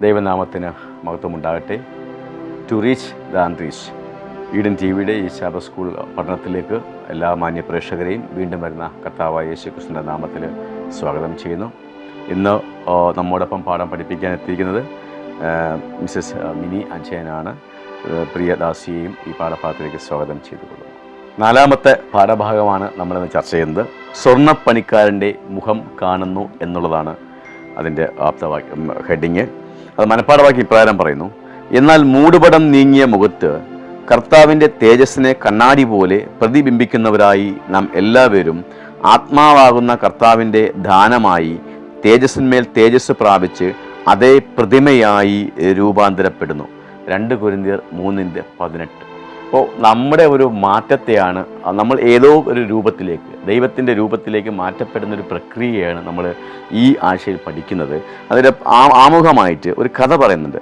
ദൈവനാമത്തിന് മഹത്വമുണ്ടാകട്ടെ. To reach the unreached Eden T വിയുടെ ഈ ശാബ സ്കൂൾ പഠനത്തിലേക്ക് എല്ലാ മാന്യ പ്രേക്ഷകരെയും വീണ്ടും വരുന്ന കർത്താവായ യേശു ക്രിസ്തുവിൻ്റെ നാമത്തിൽ സ്വാഗതം ചെയ്യുന്നു. ഇന്ന് നമ്മോടൊപ്പം പാഠം പഠിപ്പിക്കാൻ എത്തിയിരിക്കുന്നത് മിസ്സസ് മിനി അജയനാണ്. പ്രിയദാസിയെയും ഈ പാഠഭാഗത്തിലേക്ക് സ്വാഗതം ചെയ്തുകൊള്ളുന്നു. 4ാമത്തെ പാഠഭാഗമാണ് നമ്മളിന്ന് ചർച്ച ചെയ്യുന്നത്. സ്വർണ്ണപ്പണിക്കാരൻ്റെ മുഖം കാണുന്നു എന്നുള്ളതാണ് അതിൻ്റെ ആപ്തവാക്യം ഹെഡിങ്. അത് മനഃപ്പാഠവാക്യം ഇപ്രകാരം പറയുന്നു: എന്നാൽ മൂടുപടം നീങ്ങിയ മുഖത്ത് കർത്താവിൻ്റെ തേജസ്സിനെ കണ്ണാടി പോലെ പ്രതിബിംബിക്കുന്നവരായി നാം എല്ലാവരും ആത്മാവാകുന്ന കർത്താവിൻ്റെ ദാനമായി തേജസ്സിന്മേൽ തേജസ് പ്രാപിച്ച് അതേ പ്രതിമയായി രൂപാന്തരപ്പെടുന്നു. 2 കൊരിന്ത്യർ 3:18. അപ്പോൾ നമ്മുടെ ഒരു മാറ്റത്തെയാണ് നമ്മൾ ഏതോ ഒരു രൂപത്തിലേക്ക്, ദൈവത്തിൻ്റെ രൂപത്തിലേക്ക് മാറ്റപ്പെടുന്ന ഒരു പ്രക്രിയയാണ് നമ്മൾ ഈ ആഴ്ചയിൽ പഠിക്കുന്നത്. അതിൻ്റെ ആമുഖമായിട്ട് ഒരു കഥ പറയുന്നുണ്ട്.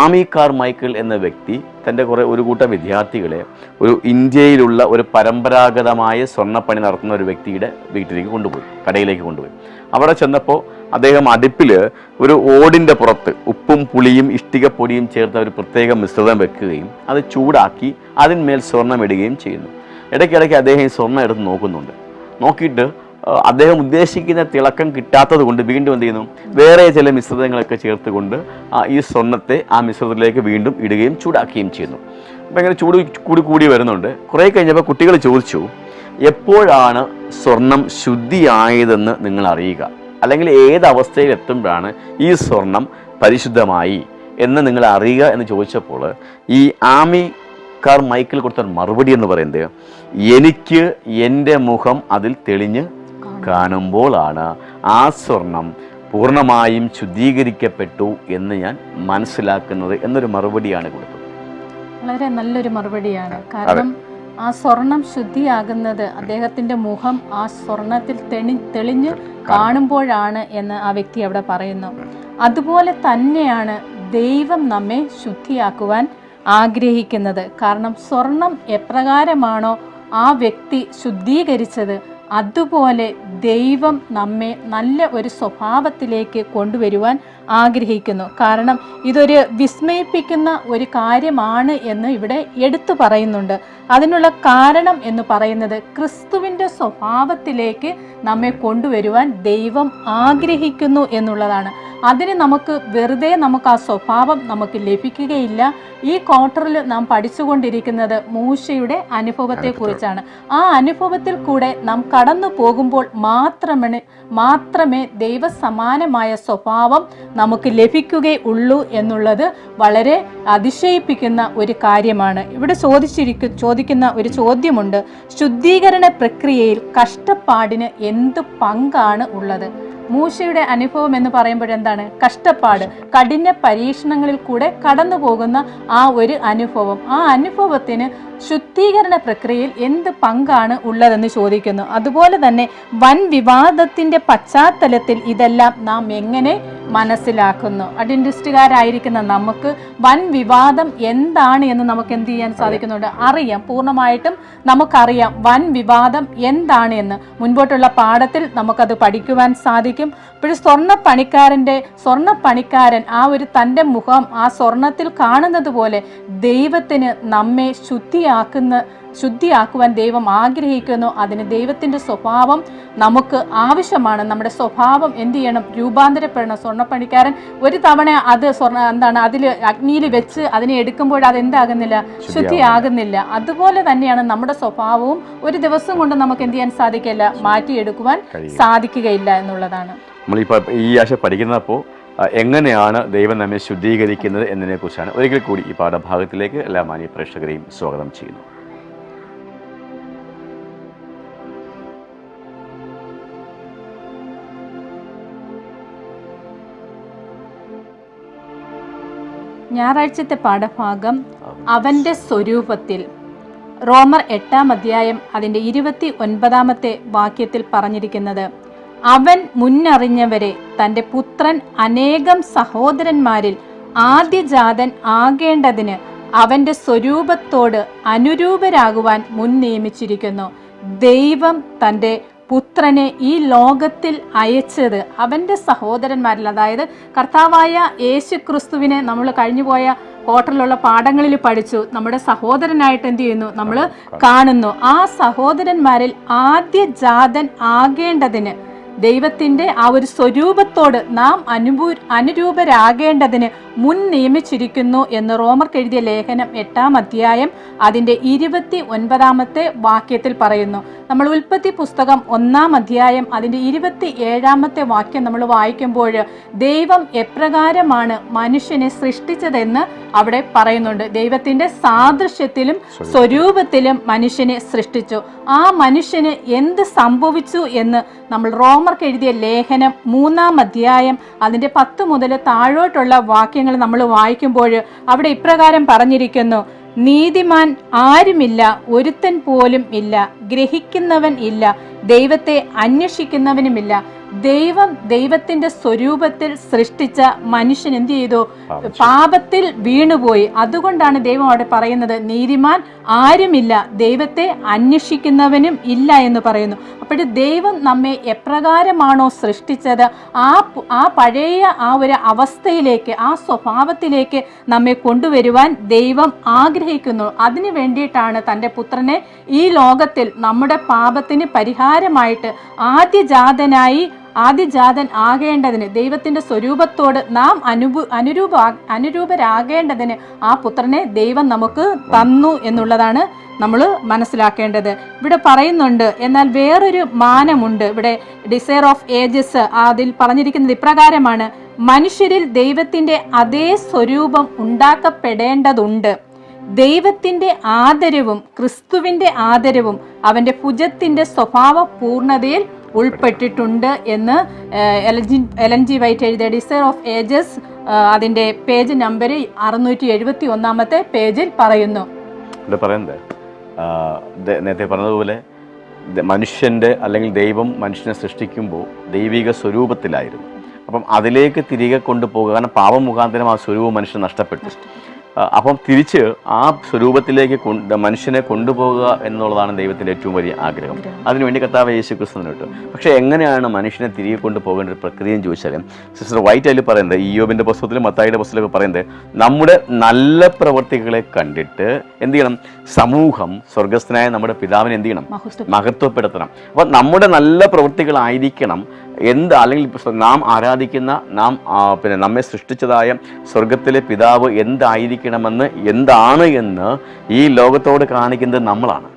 ആമി കാർമൈക്കിൾ എന്ന വ്യക്തി തൻ്റെ ഒരു കൂട്ടം വിദ്യാർത്ഥികളെ ഒരു ഇന്ത്യയിലുള്ള ഒരു പരമ്പരാഗതമായ സ്വർണ്ണപ്പണി നടത്തുന്ന ഒരു വ്യക്തിയുടെ വീട്ടിലേക്ക് കൊണ്ടുപോയി, കടയിലേക്ക് കൊണ്ടുപോയി. അവിടെ ചെന്നപ്പോൾ അദ്ദേഹം അടുപ്പിൽ ഒരു ഓടിൻ്റെ പുറത്ത് ഉപ്പും പുളിയും ഇഷ്ടികപ്പൊടിയും ചേർത്ത ഒരു പ്രത്യേക മിശ്രിതം വെക്കുകയും അത് ചൂടാക്കി അതിന്മേൽ സ്വർണ്ണം ഇടുകയും ചെയ്യുന്നു. ഇടയ്ക്കിടയ്ക്ക് അദ്ദേഹം ഈ സ്വർണ്ണം എടുത്ത് നോക്കുന്നുണ്ട്. നോക്കിയിട്ട് അദ്ദേഹം ഉദ്ദേശിക്കുന്ന തിളക്കം കിട്ടാത്തത് കൊണ്ട് വീണ്ടും എന്ത് ചെയ്യുന്നു, വേറെ ചില മിശ്രിതങ്ങളൊക്കെ ചേർത്തുകൊണ്ട് ഈ സ്വർണ്ണത്തെ ആ മിശ്രിതത്തിലേക്ക് വീണ്ടും ഇടുകയും ചൂടാക്കുകയും ചെയ്യുന്നു. അപ്പം ഇങ്ങനെ ചൂട് കൂടി വരുന്നുണ്ട്. കുറേ കഴിഞ്ഞപ്പോൾ കുട്ടികൾ ചോദിച്ചു, എപ്പോഴാണ് സ്വർണം ശുദ്ധിയായതെന്ന് നിങ്ങൾ അറിയുക, അല്ലെങ്കിൽ ഏത് അവസ്ഥയിൽ എത്തുമ്പോഴാണ് ഈ സ്വർണം പരിശുദ്ധമായി എന്ന് നിങ്ങൾ അറിയുക എന്ന് ചോദിച്ചപ്പോൾ ഈ ആമി കാർമൈക്കിൾ കൊടുത്ത മറുപടി എന്ന് പറയുന്നത്, എനിക്ക് എൻ്റെ മുഖം അതിൽ തെളിഞ്ഞ് കാണുമ്പോഴാണ് ആ സ്വർണം പൂർണ്ണമായും ശുദ്ധീകരിക്കപ്പെട്ടു എന്ന് ഞാൻ മനസ്സിലാക്കുന്നത് എന്നൊരു മറുപടിയാണ് കൊടുത്തത്. വളരെ നല്ലൊരു മറുപടിയാണ്. കാരണം ആ സ്വർണം ശുദ്ധിയാകുന്നത് അദ്ദേഹത്തിൻ്റെ മുഖം ആ സ്വർണത്തിൽ തെളിഞ്ഞ് കാണുമ്പോഴാണ് എന്ന് ആ വ്യക്തി അവിടെ പറയുന്നു. അതുപോലെ തന്നെയാണ് ദൈവം നമ്മെ ശുദ്ധിയാക്കുവാൻ ആഗ്രഹിക്കുന്നത്. കാരണം സ്വർണം എപ്രകാരമാണോ ആ വ്യക്തി ശുദ്ധീകരിച്ചത്, അതുപോലെ ദൈവം നമ്മെ നല്ല ഒരു സ്വഭാവത്തിലേക്ക് കൊണ്ടുവരുവാൻ ആഗ്രഹിക്കുന്നു. കാരണം ഇതൊരു വിസ്മയിപ്പിക്കുന്ന ഒരു കാര്യമാണ് എന്ന് ഇവിടെ എടുത്തു പറയുന്നുണ്ട്. അതിനുള്ള കാരണം എന്ന് പറയുന്നത് ക്രിസ്തുവിൻ്റെ സ്വഭാവത്തിലേക്ക് നമ്മെ കൊണ്ടുവരുവാൻ ദൈവം ആഗ്രഹിക്കുന്നു എന്നുള്ളതാണ്. അതിന് നമുക്ക് ആ സ്വഭാവം നമുക്ക് ലഭിക്കുകയില്ല. ഈ ക്വാർട്ടറിൽ നാം പഠിച്ചുകൊണ്ടിരിക്കുന്നത് മൂശയുടെ അനുഭവത്തെക്കുറിച്ചാണ്. ആ അനുഭവത്തിൽ കൂടെ നാം കടന്നു പോകുമ്പോൾ മാത്രമേ ദൈവസമാനമായ സ്വഭാവം നമുക്ക് ലഭിക്കുകയുള്ളൂ എന്നുള്ളത് വളരെ അതിശയിപ്പിക്കുന്ന ഒരു കാര്യമാണ്. ഇവിടെ ചോദിക്കുന്ന ഒരു ചോദ്യമുണ്ട്: ശുദ്ധീകരണ പ്രക്രിയയിൽ കഷ്ടപ്പാടിന് എന്ത് പങ്കാണ് ഉള്ളത്? മൂശയുടെ അനുഭവം എന്ന് പറയുമ്പോഴെന്താണ്? കഷ്ടപ്പാട്, കഠിന പരീക്ഷണങ്ങളിൽ കൂടെ കടന്നു പോകുന്ന ആ ഒരു അനുഭവം. ആ അനുഭവത്തിന് ശുദ്ധീകരണ പ്രക്രിയയിൽ എന്ത് പങ്കാണ് ഉള്ളതെന്ന് ചോദിക്കുന്നു. അതുപോലെ തന്നെ വൻ വിവാദത്തിൻ്റെ പശ്ചാത്തലത്തിൽ ഇതെല്ലാം നാം എങ്ങനെ മനസ്സിലാക്കുന്നു? അഡ്വന്റിസ്റ്റുകാരായിരിക്കുന്ന നമുക്ക് വൻ വിവാദം എന്താണ് എന്ന് നമുക്ക് എന്ത് ചെയ്യാൻ സാധിക്കുന്നുണ്ട്? അറിയാം, പൂർണ്ണമായിട്ടും നമുക്കറിയാം വൻ വിവാദം എന്താണ് എന്ന്. മുൻപോട്ടുള്ള പാഠത്തിൽ നമുക്കത് പഠിക്കുവാൻ സാധിക്കും. ഇപ്പോൾ സ്വർണ്ണപ്പണിക്കാരൻ ആ ഒരു തൻ്റെ മുഖം ആ സ്വർണത്തിൽ കാണുന്നത് പോലെ ദൈവത്തിന് നമ്മെ ശുദ്ധിയാക്കുവാൻ ദൈവം ആഗ്രഹിക്കുന്നു. അതിന് ദൈവത്തിൻ്റെ സ്വഭാവം നമുക്ക് ആവശ്യമാണ്. നമ്മുടെ സ്വഭാവം എന്ത് ചെയ്യണം? രൂപാന്തരപ്പെടണം. സ്വർണ്ണപ്പണിക്കാരൻ ഒരു തവണ അത് അതിൽ അഗ്നിയിൽ വെച്ച് അതിനെ എടുക്കുമ്പോൾ അതെന്താകുന്നില്ല? ശുദ്ധിയാകുന്നില്ല. അതുപോലെ തന്നെയാണ് നമ്മുടെ സ്വഭാവവും ഒരു ദിവസം കൊണ്ട് നമുക്ക് എന്ത് ചെയ്യാൻ സാധിക്കില്ല, മാറ്റിയെടുക്കുവാൻ സാധിക്കുകയില്ല എന്നുള്ളതാണ്. നമ്മളിപ്പോൾ ഈ ആഴ്ച പഠിക്കുന്നപ്പോൾ എങ്ങനെയാണ് ദൈവം നമ്മെ ശുദ്ധീകരിക്കുന്നത് എന്നതിനെക്കുറിച്ചാണ്. ഒരിക്കൽ കൂടി ഈ പാഠഭാഗത്തിലേക്ക് എല്ലാ മാന്യ പ്രേക്ഷകരെയും സ്വാഗതം ചെയ്യുന്നു. ഞായറാഴ്ചത്തെ പാഠഭാഗം അവൻ്റെ സ്വരൂപത്തിൽ. റോമർ 8-ാം അധ്യായം അതിൻ്റെ 29-ാമത്തെ വാക്യത്തിൽ പറഞ്ഞിരിക്കുന്നത്, അവൻ മുന്നറിഞ്ഞവരെ തൻ്റെ പുത്രൻ അനേകം സഹോദരന്മാരിൽ ആദ്യജാതൻ ആകേണ്ടതിന് അവൻ്റെ സ്വരൂപത്തോട് അനുരൂപരാകുവാൻ മുൻ നിയമിച്ചിരിക്കുന്നു. ദൈവം തൻ്റെ പുത്രനെ ഈ ലോകത്തിൽ അയച്ചത് അവൻ്റെ സഹോദരന്മാരിൽ, അതായത് കർത്താവായ യേശു ക്രിസ്തുവിനെ നമ്മൾ കഴിഞ്ഞുപോയ ക്വാർട്ടറിലുള്ള പാഠങ്ങളിൽ പഠിച്ചു, നമ്മുടെ സഹോദരനായിട്ട് എന്ത് ചെയ്യുന്നു, നമ്മൾ കാണുന്നു. ആ സഹോദരന്മാരിൽ ആദ്യ ജാതൻ ആകേണ്ടതിന്, ദൈവത്തിൻ്റെ ആ ഒരു സ്വരൂപത്തോട് നാം അനുരൂപരാകേണ്ടതിന് മുൻ നിയമിച്ചിരിക്കുന്നു എന്ന് റോമർക്ക് എഴുതിയ ലേഖനം 8-ാം അധ്യായം അതിൻ്റെ 29-ാമത്തെ വാക്യത്തിൽ പറയുന്നു. നമ്മൾ ഉൽപ്പത്തി പുസ്തകം 1-ാം അധ്യായം അതിൻ്റെ 27-ാമത്തെ വാക്യം നമ്മൾ വായിക്കുമ്പോൾ ദൈവം എപ്രകാരമാണ് മനുഷ്യനെ സൃഷ്ടിച്ചതെന്ന് അവിടെ പറയുന്നുണ്ട്. ദൈവത്തിൻ്റെ സാദൃശ്യത്തിലും സ്വരൂപത്തിലും മനുഷ്യനെ സൃഷ്ടിച്ചു. ആ മനുഷ്യന് എന്ത് സംഭവിച്ചു എന്ന് നമ്മൾ റോമർക്ക് എഴുതിയ ലേഖനം 3-ാം അധ്യായം അതിൻ്റെ 10 മുതൽ താഴോട്ടുള്ള വാക്യങ്ങൾ നമ്മൾ വായിക്കുമ്പോൾ അവിടെ ഇപ്രകാരം പറഞ്ഞിരിക്കുന്നു: നീതിമാൻ ആരുമില്ല, ഒരുത്തൻ പോലും ഇല്ല, ഗ്രഹിക്കുന്നവൻ ഇല്ല, ദൈവത്തെ അന്വേഷിക്കുന്നവനുമില്ല. ദൈവത്തിന്റെ സ്വരൂപത്തിൽ സൃഷ്ടിച്ച മനുഷ്യൻ എന്ത് ചെയ്തു? പാപത്തിൽ വീണുപോയി. അതുകൊണ്ടാണ് ദൈവം അവിടെ പറയുന്നത് നീതിമാൻ ആരുമില്ല, ദൈവത്തെ അന്വേഷിക്കുന്നവനും ഇല്ല എന്ന് പറയുന്നു. അപ്പോൾ ദൈവം നമ്മെ എപ്രകാരമാണോ സൃഷ്ടിച്ചത് ആ പഴയ ആ ഒരു അവസ്ഥയിലേക്ക്, ആ സ്വഭാവത്തിലേക്ക് നമ്മെ കൊണ്ടുവരുവാൻ ദൈവം ആഗ്രഹിക്കുന്നു. അതിനു വേണ്ടിയിട്ടാണ് തൻ്റെ പുത്രനെ ഈ ലോകത്തിൽ നമ്മുടെ പാപത്തിന് പരിഹാരമായിട്ട് ആദ്യജാതൻ ആകേണ്ടതിന്, ദൈവത്തിൻ്റെ സ്വരൂപത്തോട് നാം അനുരൂപരാകേണ്ടതിന് ആ പുത്രനെ ദൈവം നമുക്ക് തന്നു എന്നുള്ളതാണ് നമ്മൾ മനസ്സിലാക്കേണ്ടത്. ഇവിടെ പറയുന്നുണ്ട്, എന്നാൽ വേറൊരു മാനമുണ്ട്. ഇവിടെ ഡിസയർ ഓഫ് ഏജസ് അതിൽ പറഞ്ഞിരിക്കുന്നത് ഇപ്രകാരമാണ്: മനുഷ്യരിൽ ദൈവത്തിൻ്റെ അതേ സ്വരൂപം ഉണ്ടാക്കപ്പെടേണ്ടതുണ്ട്. ദൈവത്തിൻ്റെ ആദരവും ക്രിസ്തുവിൻ്റെ ആദരവും അവൻ്റെ ഭുജത്തിൻ്റെ സ്വഭാവ പൂർണ്ണതയിൽ ഉൾപ്പെട്ടിട്ടുണ്ട് എന്ന് എലൻ ജി വൈറ്റ് എഴുതിയ ഡിസയർ ഓഫ് ഏജസ് അതിൻ്റെ പേജ് നമ്പർ 671-ാമത്തെ പേജിൽ പറയുന്നു. ഇവിടെ പറയുന്നത് നേരത്തെ പറഞ്ഞതുപോലെ മനുഷ്യൻ്റെ അല്ലെങ്കിൽ ദൈവം മനുഷ്യനെ സൃഷ്ടിക്കുമ്പോൾ ദൈവിക സ്വരൂപത്തിലായിരുന്നു. അപ്പം അതിലേക്ക് തിരികെ കൊണ്ടുപോകുക, കാരണം പാപം മുഖാന്തരം ആ സ്വരൂപം മനുഷ്യൻ നഷ്ടപ്പെട്ടു. അപ്പം തിരിച്ച് ആ സ്വരൂപത്തിലേക്ക് മനുഷ്യനെ കൊണ്ടുപോകുക എന്നുള്ളതാണ് ദൈവത്തിൻ്റെ ഏറ്റവും വലിയ ആഗ്രഹം. അതിനുവേണ്ടി കർത്താവ് യേശു ക്രിസ്തുവിനെ വിട്ടു. പക്ഷേ എങ്ങനെയാണ് മനുഷ്യനെ തിരികെ കൊണ്ടുപോകേണ്ട ഒരു പ്രക്രിയയും ചോദിച്ചാലും സിസ്റ്റർ വൈറ്റ് അതിൽ പറയുന്നത്, ഇയ്യോബിൻ്റെ പുസ്തകത്തിലും മത്തായിയുടെ പുസ്തകത്തിലൊക്കെ പറയുന്നത്, നമ്മുടെ നല്ല പ്രവർത്തികളെ കണ്ടിട്ട് എന്ത് ചെയ്യണം? സമൂഹം സ്വർഗസ്ഥനായ നമ്മുടെ പിതാവിനെ എന്ത് ചെയ്യണം? മഹത്വപ്പെടുത്തണം. അപ്പം നമ്മുടെ നല്ല പ്രവൃത്തികളായിരിക്കണം അല്ലെങ്കിൽ നാം ആരാധിക്കുന്ന നമ്മെ സൃഷ്ടിച്ചതായ സ്വർഗത്തിലെ പിതാവ് എന്താണ് എന്ന് ഈ ലോകത്തോട് കാണിക്കുന്നത് നമ്മളാണ്.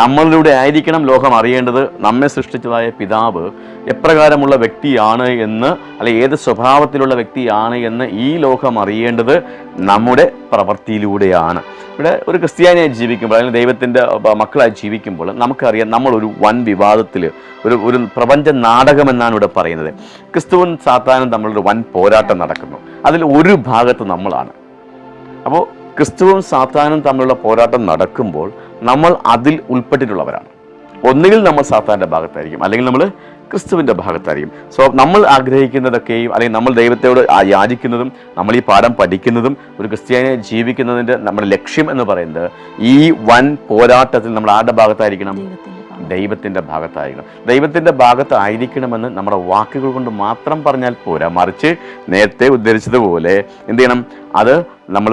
നമ്മളിലൂടെ ആയിരിക്കണം ലോകം അറിയേണ്ടത് നമ്മെ സൃഷ്ടിച്ചതായ പിതാവ് എപ്രകാരമുള്ള വ്യക്തിയാണ് എന്ന്, അല്ലെങ്കിൽ ഏത് സ്വഭാവത്തിലുള്ള വ്യക്തിയാണ് എന്ന് ഈ ലോകം അറിയേണ്ടത് നമ്മുടെ പ്രവൃത്തിയിലൂടെയാണ്. ഇവിടെ ഒരു ക്രിസ്ത്യാനിയായി ജീവിക്കുമ്പോൾ, അല്ലെങ്കിൽ ദൈവത്തിൻ്റെ മക്കളായി ജീവിക്കുമ്പോൾ നമുക്കറിയാം, നമ്മളൊരു വൻ വിവാദത്തിൽ ഒരു പ്രപഞ്ച നാടകം എന്നാണ് ഇവിടെ പറയുന്നത്. ക്രിസ്തുവും സാത്താനും തമ്മിലൊരു വൻ പോരാട്ടം നടക്കുന്നു. അതിൽ ഒരു ഭാഗത്ത് നമ്മളാണ്. അപ്പോൾ ക്രിസ്തുവും സാത്താനും തമ്മിലുള്ള പോരാട്ടം നടക്കുമ്പോൾ നമ്മൾ അതിൽ ഉൾപ്പെട്ടിട്ടുള്ളവരാണ്. ഒന്നുകിൽ നമ്മൾ സാത്താൻ്റെ ഭാഗത്തായിരിക്കും, അല്ലെങ്കിൽ നമ്മൾ ക്രിസ്തുവിൻ്റെ ഭാഗത്തായിരിക്കും. സോ നമ്മൾ ആഗ്രഹിക്കുന്നതൊക്കെയും, അല്ലെങ്കിൽ നമ്മൾ ദൈവത്തോട് യാചിക്കുന്നതും നമ്മൾ ഈ പാഠം പഠിക്കുന്നതും ഒരു ക്രിസ്ത്യാനിയെ ജീവിക്കുന്നതിൻ്റെ നമ്മുടെ ലക്ഷ്യം എന്ന് പറയുന്നത് ഈ വൻ പോരാട്ടത്തിൽ നമ്മൾ ആരുടെ ഭാഗത്തായിരിക്കണം? ദൈവത്തിൻ്റെ ഭാഗത്തായിരിക്കണം. ദൈവത്തിൻ്റെ ഭാഗത്തായിരിക്കണമെന്ന് നമ്മുടെ വാക്കുകൾ കൊണ്ട് മാത്രം പറഞ്ഞാൽ പോരാ, മറിച്ച് നേരത്തെ ഉദ്ധരിച്ചതുപോലെ എന്ത് ചെയ്യണം? അത് നമ്മൾ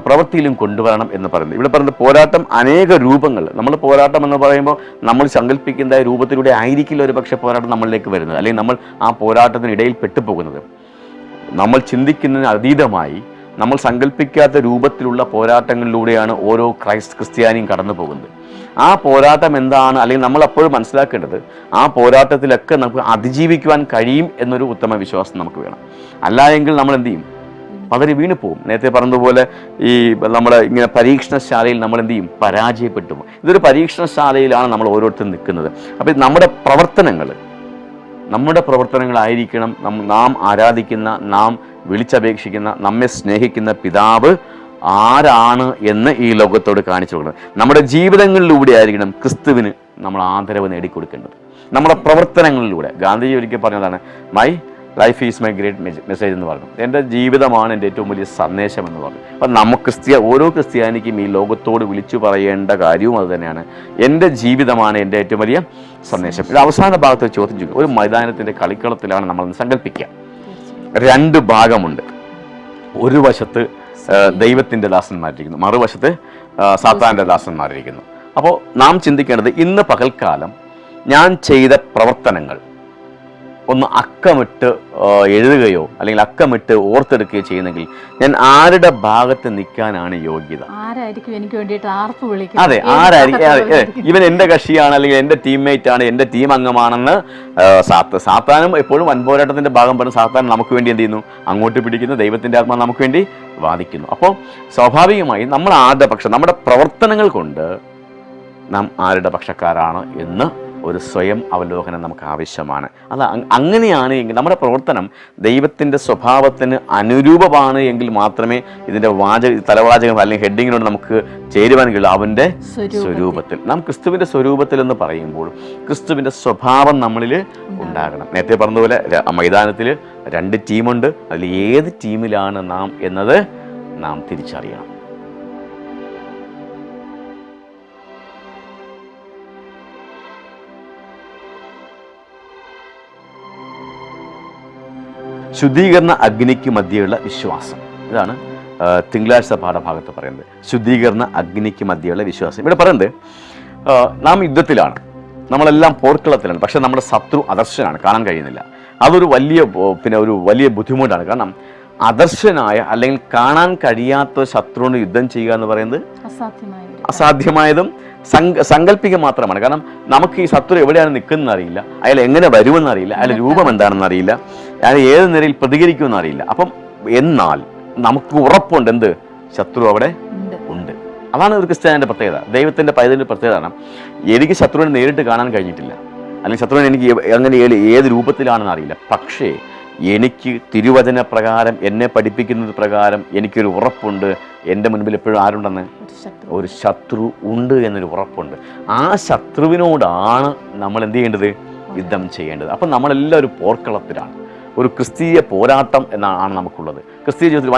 പ്രവൃത്തിയിലും കൊണ്ടുവരണം എന്ന് പറയുന്നത്. ഇവിടെ പറയുന്നത് പോരാട്ടം അനേക രൂപങ്ങൾ. നമ്മൾ പോരാട്ടം എന്ന് പറയുമ്പോൾ നമ്മൾ സങ്കല്പിക്കുന്ന രൂപത്തിലൂടെ ആയിരിക്കില്ല ഒരു പക്ഷേ പോരാട്ടം നമ്മളിലേക്ക് വരുന്നത്, അല്ലെങ്കിൽ നമ്മൾ ആ പോരാട്ടത്തിനിടയിൽ പെട്ടുപോകുന്നത്. നമ്മൾ ചിന്തിക്കുന്നതിന് അതീതമായി നമ്മൾ സങ്കല്പിക്കാത്ത രൂപത്തിലുള്ള പോരാട്ടങ്ങളിലൂടെയാണ് ഓരോ ക്രിസ്ത്യാനിയും കടന്നു പോകുന്നത്. ആ പോരാട്ടം എന്താണ്, അല്ലെങ്കിൽ നമ്മൾ അപ്പോഴും മനസ്സിലാക്കേണ്ടത് ആ പോരാട്ടത്തിലൊക്കെ നമുക്ക് അതിജീവിക്കുവാൻ കഴിയും എന്നൊരു ഉത്തമ വിശ്വാസം നമുക്ക് വേണം. അല്ല എങ്കിൽ നമ്മൾ എന്ത് ചെയ്യും? പതറി വീണു പോകും. നേരത്തെ പറഞ്ഞതുപോലെ ഈ നമ്മുടെ ഇങ്ങനെ പരീക്ഷണശാലയിൽ നമ്മൾ എന്ത് ചെയ്യും? പരാജയപ്പെട്ടു പോകും. ഇതൊരു പരീക്ഷണശാലയിലാണ് നമ്മൾ ഓരോരുത്തരും നിൽക്കുന്നത്. അപ്പോൾ നമ്മുടെ പ്രവർത്തനങ്ങളായിരിക്കണം നാം ആരാധിക്കുന്ന, നാം വിളിച്ചപേക്ഷിക്കുന്ന, നമ്മെ സ്നേഹിക്കുന്ന പിതാവ് ആരാണ് എന്ന് ഈ ലോകത്തോട് കാണിച്ചു കൊടുക്കുന്നത്. നമ്മുടെ ജീവിതങ്ങളിലൂടെ ആയിരിക്കണം ക്രിസ്തുവിന് നമ്മൾ ആദരവ് നേടിക്കൊടുക്കേണ്ടത്. നമ്മുടെ പ്രവർത്തനങ്ങളിലൂടെ. ഗാന്ധിജി ഒരിക്കൽ പറഞ്ഞതാണ്, my life is my great message എന്ന് പറഞ്ഞു. എൻ്റെ ജീവിതമാണ് എൻ്റെ ഏറ്റവും വലിയ സന്ദേശം എന്ന് പറഞ്ഞു. അപ്പം ഓരോ ക്രിസ്ത്യാനിക്കും ഈ ലോകത്തോട് വിളിച്ചു പറയേണ്ട കാര്യവും അത് തന്നെയാണ്. എൻ്റെ ജീവിതമാണ് എൻ്റെ ഏറ്റവും വലിയ സന്ദേശം. ഇത് അവസാന ഭാഗത്ത് ചോദ്യം ചെയ്യും. ഒരു മൈതാനത്തിൻ്റെ കളിക്കളത്തിലാണ് നമ്മൾ സങ്കല്പിക്കുക. 2 ഭാഗമുണ്ട്. ഒരു വശത്ത് ദൈവത്തിൻ്റെ ദാസന്മാരിരിക്കുന്നു, മറുവശത്ത് സാത്താൻ്റെ ദാസന്മാരിരിക്കുന്നു. അപ്പോൾ നാം ചിന്തിക്കേണ്ടത്, ഇന്ന് പകൽക്കാലം ഞാൻ ചെയ്ത പ്രവർത്തനങ്ങൾ ഒന്ന് അക്കമിട്ട് എഴുതുകയോ അല്ലെങ്കിൽ അക്കമിട്ട് ഓർത്തെടുക്കുകയോ ചെയ്യുന്നെങ്കിൽ ഞാൻ ആരുടെ ഭാഗത്ത് നിൽക്കാനാണ് യോഗ്യത? ആരായിരിക്കും എനിക്ക് വേണ്ടിയിട്ട് ആർപ്പ് വിളിക്കുക? അതെ, ആരായിരിക്കും? ഇവൻ എൻ്റെ കക്ഷിയാണ്, അല്ലെങ്കിൽ എൻ്റെ ടീംമേറ്റ് ആണ്, എൻ്റെ ടീം അംഗമാണെന്ന് സാത്താനും എപ്പോഴും വൻപോരാട്ടത്തിന്റെ ഭാഗം പറഞ്ഞ് സാത്താൻ നമുക്ക് വേണ്ടി എന്ത് ചെയ്യുന്നു? അങ്ങോട്ട് പിടിക്കുന്നു. ദൈവത്തിന്റെ ആത്മാ നമുക്ക് വേണ്ടി വാദിക്കുന്നു. അപ്പോൾ സ്വാഭാവികമായി നമ്മൾ ആരുടെ പക്ഷം, നമ്മുടെ പ്രവർത്തനങ്ങൾ കൊണ്ട് നാം ആരുടെ പക്ഷക്കാരാണ് എന്ന് ഒരു സ്വയം അവലോകനം നമുക്ക് ആവശ്യമാണ്. അത് അങ്ങനെയാണ് എങ്കിൽ, നമ്മുടെ പ്രവർത്തനം ദൈവത്തിൻ്റെ സ്വഭാവത്തിന് അനുരൂപമാണ് എങ്കിൽ മാത്രമേ ഇതിൻ്റെ തലവാചകം അല്ലെങ്കിൽ ഹെഡിങ്ങിനോട് നമുക്ക് ചേരുവാൻ കഴിയുള്ളൂ. അവൻ്റെ സ്വരൂപത്തിൽ. നാം ക്രിസ്തുവിൻ്റെ സ്വരൂപത്തിൽ എന്ന് പറയുമ്പോൾ ക്രിസ്തുവിൻ്റെ സ്വഭാവം നമ്മളിൽ ഉണ്ടാകണം. നേരത്തെ പറഞ്ഞതുപോലെ മൈതാനത്തിൽ 2 ടീമുണ്ട്. അതിൽ ഏത് ടീമിലാണ് നാം എന്നത് നാം തിരിച്ചറിയണം. ശുദ്ധീകരണ അഗ്നിക്ക് മധ്യയുള്ള വിശ്വാസം. ഇതാണ് തിങ്കളാഴ്ച പാഠഭാഗത്ത് പറയുന്നത്. ശുദ്ധീകരണ അഗ്നിക്ക് മധ്യയുള്ള വിശ്വാസം. ഇവിടെ പറയുന്നത്, നാം യുദ്ധത്തിലാണ്, നമ്മളെല്ലാം പോർക്കളത്തിലാണ്. പക്ഷെ നമ്മുടെ ശത്രു അദർശനാണ്, കാണാൻ കഴിയുന്നില്ല. അതൊരു വലിയ ബുദ്ധിമുട്ടാണ്. കാരണം അദർശനായ അല്ലെങ്കിൽ കാണാൻ കഴിയാത്ത ശത്രുവിന് യുദ്ധം ചെയ്യുക എന്ന് പറയുന്നത് അസാധ്യമായതും സങ്കല്പിക്കുക മാത്രമാണ്. കാരണം നമുക്ക് ഈ ശത്രു എവിടെയാണ് നിൽക്കുന്നതെന്ന് അറിയില്ല, അയാൾ എങ്ങനെ വരുമെന്ന് അറിയില്ല, അയാളുടെ രൂപം എന്താണെന്ന് അറിയില്ല, അയാൾ ഏത് നിലയിൽ പ്രതികരിക്കുമെന്ന് അറിയില്ല. അപ്പം എന്നാൽ നമുക്ക് ഉറപ്പുണ്ട്, എന്ത്? ശത്രു അവിടെ ഉണ്ട്. അതാണ് ഒരു ക്രിസ്ത്യാനിയുടെ പ്രത്യേകത, ദൈവത്തിന്റെ പൈതലിന്റെ പ്രത്യേകത. എനിക്ക് ശത്രുവിനെ നേരിട്ട് കാണാൻ കഴിഞ്ഞിട്ടില്ല, അല്ലെങ്കിൽ ശത്രുവിനെ എനിക്ക് അങ്ങനെ ഏത് രൂപത്തിലാണെന്ന് അറിയില്ല. പക്ഷേ എനിക്ക് തിരുവചന പ്രകാരം, എന്നെ പഠിപ്പിക്കുന്നത് പ്രകാരം എനിക്കൊരു ഉറപ്പുണ്ട്, എൻ്റെ മുൻപിൽ എപ്പോഴും ആരുണ്ടെന്ന്? ഒരു ശത്രു ഉണ്ട് എന്നൊരു ഉറപ്പുണ്ട്. ആ ശത്രുവിനോടാണ് നമ്മൾ എന്ത് ചെയ്യേണ്ടത്? യുദ്ധം ചെയ്യേണ്ടത്. അപ്പം നമ്മളെല്ലാം ഒരു പോർക്കളത്തിലാണ്. ഒരു ക്രിസ്തീയ പോരാട്ടം എന്നാണ് നമുക്കുള്ളത്. ക്രിസ്തീയ ജീവിതത്തിൽ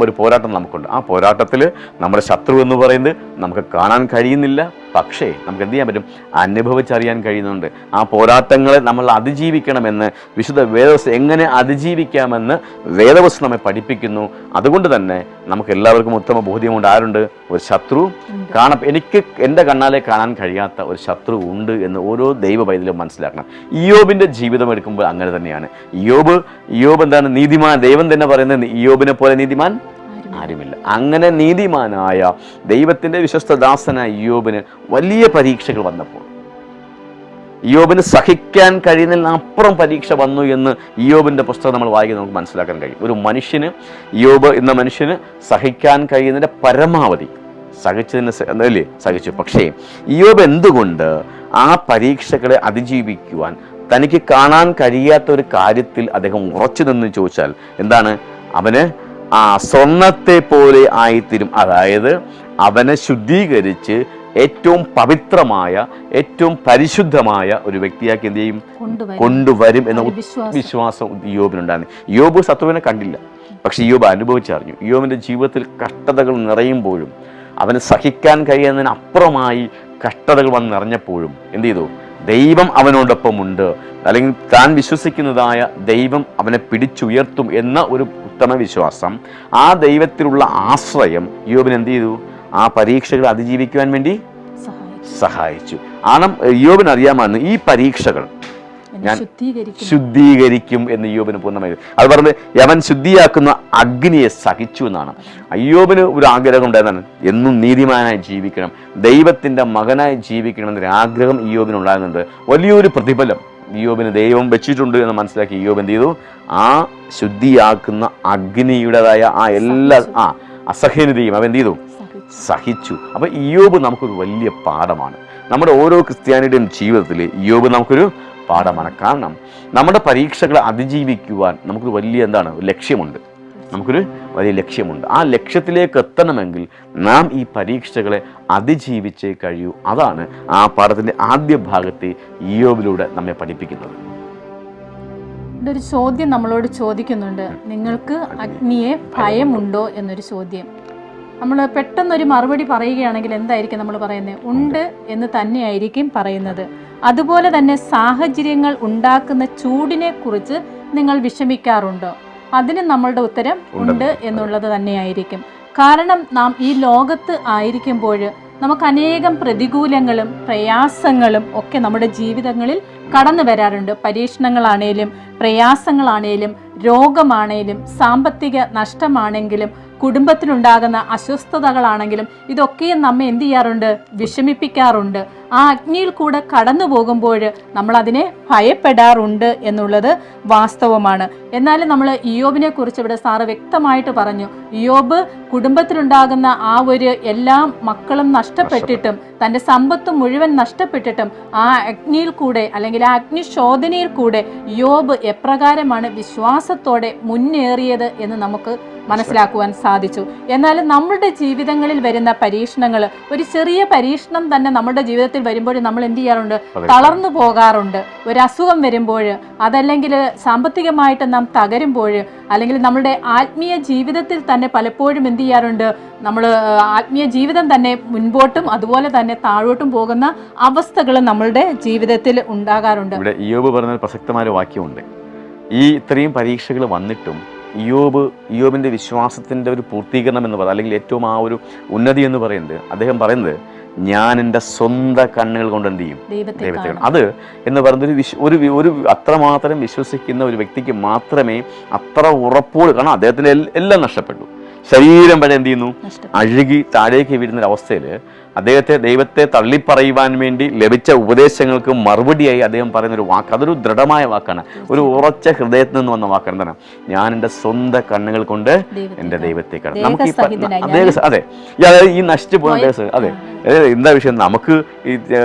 ഒരു പോരാട്ടം നമുക്കുണ്ട്. ആ പോരാട്ടത്തിൽ നമ്മുടെ ശത്രു എന്ന് പറയുന്നത് നമുക്ക് കാണാൻ കഴിയുന്നില്ല, പക്ഷേ നമുക്ക് എന്ത് ചെയ്യാൻ പറ്റും? അനുഭവിച്ചറിയാൻ കഴിയുന്നുണ്ട്. ആ പോരാട്ടങ്ങളെ നമ്മൾ അതിജീവിക്കണമെന്ന് വിശുദ്ധ വേദവസ്തു എങ്ങനെ അതിജീവിക്കാമെന്ന് വേദവസ്തു നമ്മെ പഠിപ്പിക്കുന്നു. അതുകൊണ്ട് തന്നെ നമുക്ക് എല്ലാവർക്കും ഉത്തമ ബോധ്യമുണ്ട്, ആരുണ്ട്? ഒരു ശത്രു എനിക്ക് എൻ്റെ കണ്ണാലെ കാണാൻ കഴിയാത്ത ഒരു ശത്രു ഉണ്ട് എന്ന് ഓരോ ദൈവ പൈതലും മനസ്സിലാക്കണം. ഇയ്യോബിൻ്റെ ജീവിതം എടുക്കുമ്പോൾ അങ്ങനെ തന്നെയാണ്. ഇയ്യോബ് എന്താണ്? നീതിമാൻ. ദൈവം തന്നെ പറയുന്നത് ഇയ്യോബിനെ പോലെ നീതിമാൻ ആരുമില്ല. അങ്ങനെ നീതിമാനായ ദൈവത്തിൻ്റെ വിശ്വസ്തദാസനായ ഇയ്യോബിന് വലിയ പരീക്ഷകൾ വന്നപ്പോൾ, ഇയ്യോബിന് സഹിക്കാൻ കഴിയുന്നതിനപ്പുറം പരീക്ഷ വന്നു എന്ന് ഇയ്യോബിൻ്റെ പുസ്തകം നമ്മൾ വായിക്കുന്നത് നമുക്ക് മനസ്സിലാക്കാൻ കഴിയും. ഒരു മനുഷ്യന്, ഇയ്യോബ് എന്ന മനുഷ്യന് സഹിക്കാൻ കഴിയുന്നതിൻ്റെ പരമാവധി സഹിച്ചു. പക്ഷേ ഇയ്യോബ് എന്തുകൊണ്ട് ആ പരീക്ഷകളെ അതിജീവിക്കുവാൻ തനിക്ക് കാണാൻ കഴിയാത്ത ഒരു കാര്യത്തിൽ അദ്ദേഹം ഉറച്ചു നിന്ന് ചോദിച്ചാൽ എന്താണ്? അവന് സ്വർണത്തെ പോലെ ആയിത്തീരും. അതായത് അവനെ ശുദ്ധീകരിച്ച് ഏറ്റവും പവിത്രമായ, ഏറ്റവും പരിശുദ്ധമായ ഒരു വ്യക്തിയാക്കി എന്ത് ചെയ്യും? കൊണ്ടുവരും എന്ന വിശ്വാസം ഇയ്യോബിനുണ്ടായിരുന്നു. ഇയ്യോബ് ശത്രുവിനെ കണ്ടില്ല, പക്ഷെ ഇയ്യോബ് അനുഭവിച്ചറിഞ്ഞു. ഇയ്യോബിന്റെ ജീവിതത്തിൽ കഷ്ടതകൾ നിറയുമ്പോഴും, അവന് സഹിക്കാൻ കഴിയുന്നതിനപ്പുറമായി കഷ്ടതകൾ വന്ന് നിറഞ്ഞപ്പോഴും എന്ത് ചെയ്തു? ദൈവം അവനോടൊപ്പം ഉണ്ട്, അല്ലെങ്കിൽ താൻ വിശ്വസിക്കുന്നതായ ദൈവം അവനെ പിടിച്ചുയർത്തും എന്ന ഒരു ഉത്തമ വിശ്വാസം, ആ ദൈവത്തിലുള്ള ആശ്രയം ഇയ്യോബിന് എന്ത് ചെയ്തു? ആ പരീക്ഷകൾ അതിജീവിക്കുവാൻ വേണ്ടി സഹായിച്ചു. ഇയ്യോബിന് അറിയാമായിരുന്നു ഈ പരീക്ഷകൾ ഞാൻ ശുദ്ധീകരിക്കും എന്ന് ഇയ്യോബിന് പൂർണ്ണമായി. അത് പറഞ്ഞത് അവൻ ശുദ്ധിയാക്കുന്ന അഗ്നിയെ സഹിച്ചു എന്നാണ്. ഇയ്യോബിന് ഒരു ആഗ്രഹം ഉണ്ടായതാണ്, എന്നും നീതിമാനായി ജീവിക്കണം, ദൈവത്തിന്റെ മകനായി ജീവിക്കണം എന്നൊരു ആഗ്രഹം ഇയ്യോബിന് ഉണ്ടാകുന്നുണ്ട്. വലിയൊരു പ്രതിഫലം ഇയ്യോബിന് ദൈവം വെച്ചിട്ടുണ്ട് എന്ന് മനസ്സിലാക്കി ഇയ്യോബ് എന്ത് ചെയ്തു? ആ ശുദ്ധിയാക്കുന്ന അഗ്നിയുടേതായ ആ എല്ലാ അസഹ്യതയും അവൻ എന്ത് ചെയ്തു? സഹിച്ചു. അപ്പൊ ഇയ്യോബ് നമുക്കൊരു വലിയ പാഠമാണ്. നമ്മുടെ ഓരോ ക്രിസ്ത്യാനിയുടെയും ജീവിതത്തിൽ ഇയ്യോബ് നമുക്കൊരു പാഠമാണ്. കാരണം നമ്മുടെ പരീക്ഷകളെ അതിജീവിക്കുവാൻ നമുക്കൊരു വലിയ ലക്ഷ്യമുണ്ട്. നമുക്കൊരു വലിയ ലക്ഷ്യമുണ്ട്. ആ ലക്ഷ്യത്തിലേക്ക് എത്തണമെങ്കിൽ നാം ഈ പരീക്ഷകളെ അതിജീവിച്ചേ കഴിയൂ. അതാണ് ആ പാഠത്തിൻ്റെ ആദ്യ ഭാഗത്തെ ഇയ്യോബിലൂടെ നമ്മെ പഠിപ്പിക്കുന്നത്. ഒരു ചോദ്യം നമ്മളോട് ചോദിക്കുന്നുണ്ട്, നിങ്ങൾക്ക് അഗ്നിയെ ഭയമുണ്ടോ എന്നൊരു ചോദ്യം. നമ്മൾ പെട്ടെന്നൊരു മറുപടി പറയുകയാണെങ്കിൽ എന്തായിരിക്കും നമ്മൾ പറയുന്നത്? ഉണ്ട് എന്ന് തന്നെയായിരിക്കും പറയുന്നത്. അതുപോലെ തന്നെ സാഹചര്യങ്ങൾ ഉണ്ടാക്കുന്ന ചൂടിനെ കുറിച്ച് നിങ്ങൾ വിഷമിക്കാറുണ്ടോ? അതിന് നമ്മളുടെ ഉത്തരം ഉണ്ട് എന്നുള്ളത് തന്നെയായിരിക്കും. കാരണം നാം ഈ ലോകത്ത് ആയിരിക്കുമ്പോൾ നമുക്ക് അനേകം പ്രതികൂലങ്ങളും പ്രയാസങ്ങളും ഒക്കെ നമ്മുടെ ജീവിതങ്ങളിൽ കടന്നു വരാറുണ്ട്. പരീക്ഷണങ്ങളാണേലും പ്രയാസങ്ങളാണേലും രോഗമാണേലും സാമ്പത്തിക നഷ്ടമാണെങ്കിലും കുടുംബത്തിലുണ്ടാകുന്ന അസ്വസ്ഥതകളാണെങ്കിലും ഇതൊക്കെയും നമ്മെ എന്ത് ചെയ്യാറുണ്ട്? വിഷമിപ്പിക്കാറുണ്ട്. ആ അഗ്നിയിൽ കൂടെ കടന്നു പോകുമ്പോൾ നമ്മൾ അതിനെ ഭയപ്പെടാറുണ്ട് എന്നുള്ളത് വാസ്തവമാണ്. എന്നാലും നമ്മൾ ഇയ്യോബിനെ കുറിച്ച് ഇവിടെ സാറ് വ്യക്തമായിട്ട് പറഞ്ഞു. ഇയ്യോബ് കുടുംബത്തിലുണ്ടാകുന്ന ആ ഒരു എല്ലാ മക്കളും നഷ്ടപ്പെട്ടിട്ടും തൻ്റെ സമ്പത്തും മുഴുവൻ നഷ്ടപ്പെട്ടിട്ടും ആ അഗ്നിയിൽ കൂടെ അല്ലെങ്കിൽ ആ അഗ്നിശോധനയിൽ കൂടെ ഇയ്യോബ് എപ്രകാരമാണ് വിശ്വാസത്തോടെ മുന്നേറിയത് എന്ന് നമുക്ക് മനസ്സിലാക്കുവാൻ സാധിച്ചു. എന്നാലും നമ്മളുടെ ജീവിതങ്ങളിൽ വരുന്ന പരീക്ഷണങ്ങൾ, ഒരു ചെറിയ പരീക്ഷണം തന്നെ നമ്മുടെ ജീവിതത്തിൽ വരുമ്പോൾ നമ്മൾ എന്ത് ചെയ്യാറുണ്ട്? തളർന്നു പോകാറുണ്ട്. ഒരു അസുഖം വരുമ്പോൾ, അതല്ലെങ്കിൽ സാമ്പത്തികമായിട്ട് നാം തകരുമ്പോൾ, അല്ലെങ്കിൽ നമ്മുടെ ആത്മീയ ജീവിതത്തിൽ തന്നെ പലപ്പോഴും എന്ത് ചെയ്യാറുണ്ട്? നമ്മൾ ആത്മീയ ജീവിതം തന്നെ മുൻപോട്ടും അതുപോലെ തന്നെ താഴോട്ടും പോകുന്ന അവസ്ഥകൾ നമ്മളുടെ ജീവിതത്തിൽ ഉണ്ടാകാറുണ്ട്. ഇവിടെ ഇയ്യോബ് പറഞ്ഞ പ്രസക്തമായ വാക്യമുണ്ട്. ഈ ഇത്രയും പരീക്ഷകൾ വന്നിട്ടും ഇയ്യോബിൻ്റെ വിശ്വാസത്തിൻ്റെ ഒരു പൂർത്തീകരണം എന്ന് പറയുന്നത്, അല്ലെങ്കിൽ ഏറ്റവും ആ ഒരു ഉന്നതി എന്ന് പറയുന്നത്, അദ്ദേഹം പറയുന്നത് ഞാൻ എൻ്റെ സ്വന്തം കണ്ണുകൾ കൊണ്ട് എന്ത് ചെയ്യും? ദൈവത്തെ. അത് എന്ന് പറയുന്നത് ഒരു അത്രമാത്രം വിശ്വസിക്കുന്ന ഒരു വ്യക്തിക്ക് മാത്രമേ അത്ര ഉറപ്പോട്, കാരണം അദ്ദേഹത്തിന് എല്ലാം നഷ്ടപ്പെട്ടു, ശരീരം വരെ എന്ത് ചെയ്യുന്നു? അഴുകി താഴേക്ക് വീഴുന്നൊരവസ്ഥയിൽ ദൈവത്തെ തള്ളിപ്പറയുവാൻ വേണ്ടി ലഭിച്ച ഉപദേശങ്ങൾക്ക് മറുപടിയായി അദ്ദേഹം പറയുന്നൊരു വാക്ക്, അതൊരു ദൃഢമായ വാക്കാണ്, ഒരു ഉറച്ച ഹൃദയത്തിൽ നിന്ന് വന്ന വാക്കാണ്. എന്താണ്? ഞാൻ എൻ്റെ സ്വന്തം കണ്ണുകൾ കൊണ്ട് എൻ്റെ ദൈവത്തെ കാണും. നമുക്ക് അതായത് ഈ നശിച്ചു പോകുന്ന അതെ എന്താ വിഷയം? നമുക്ക് ഈ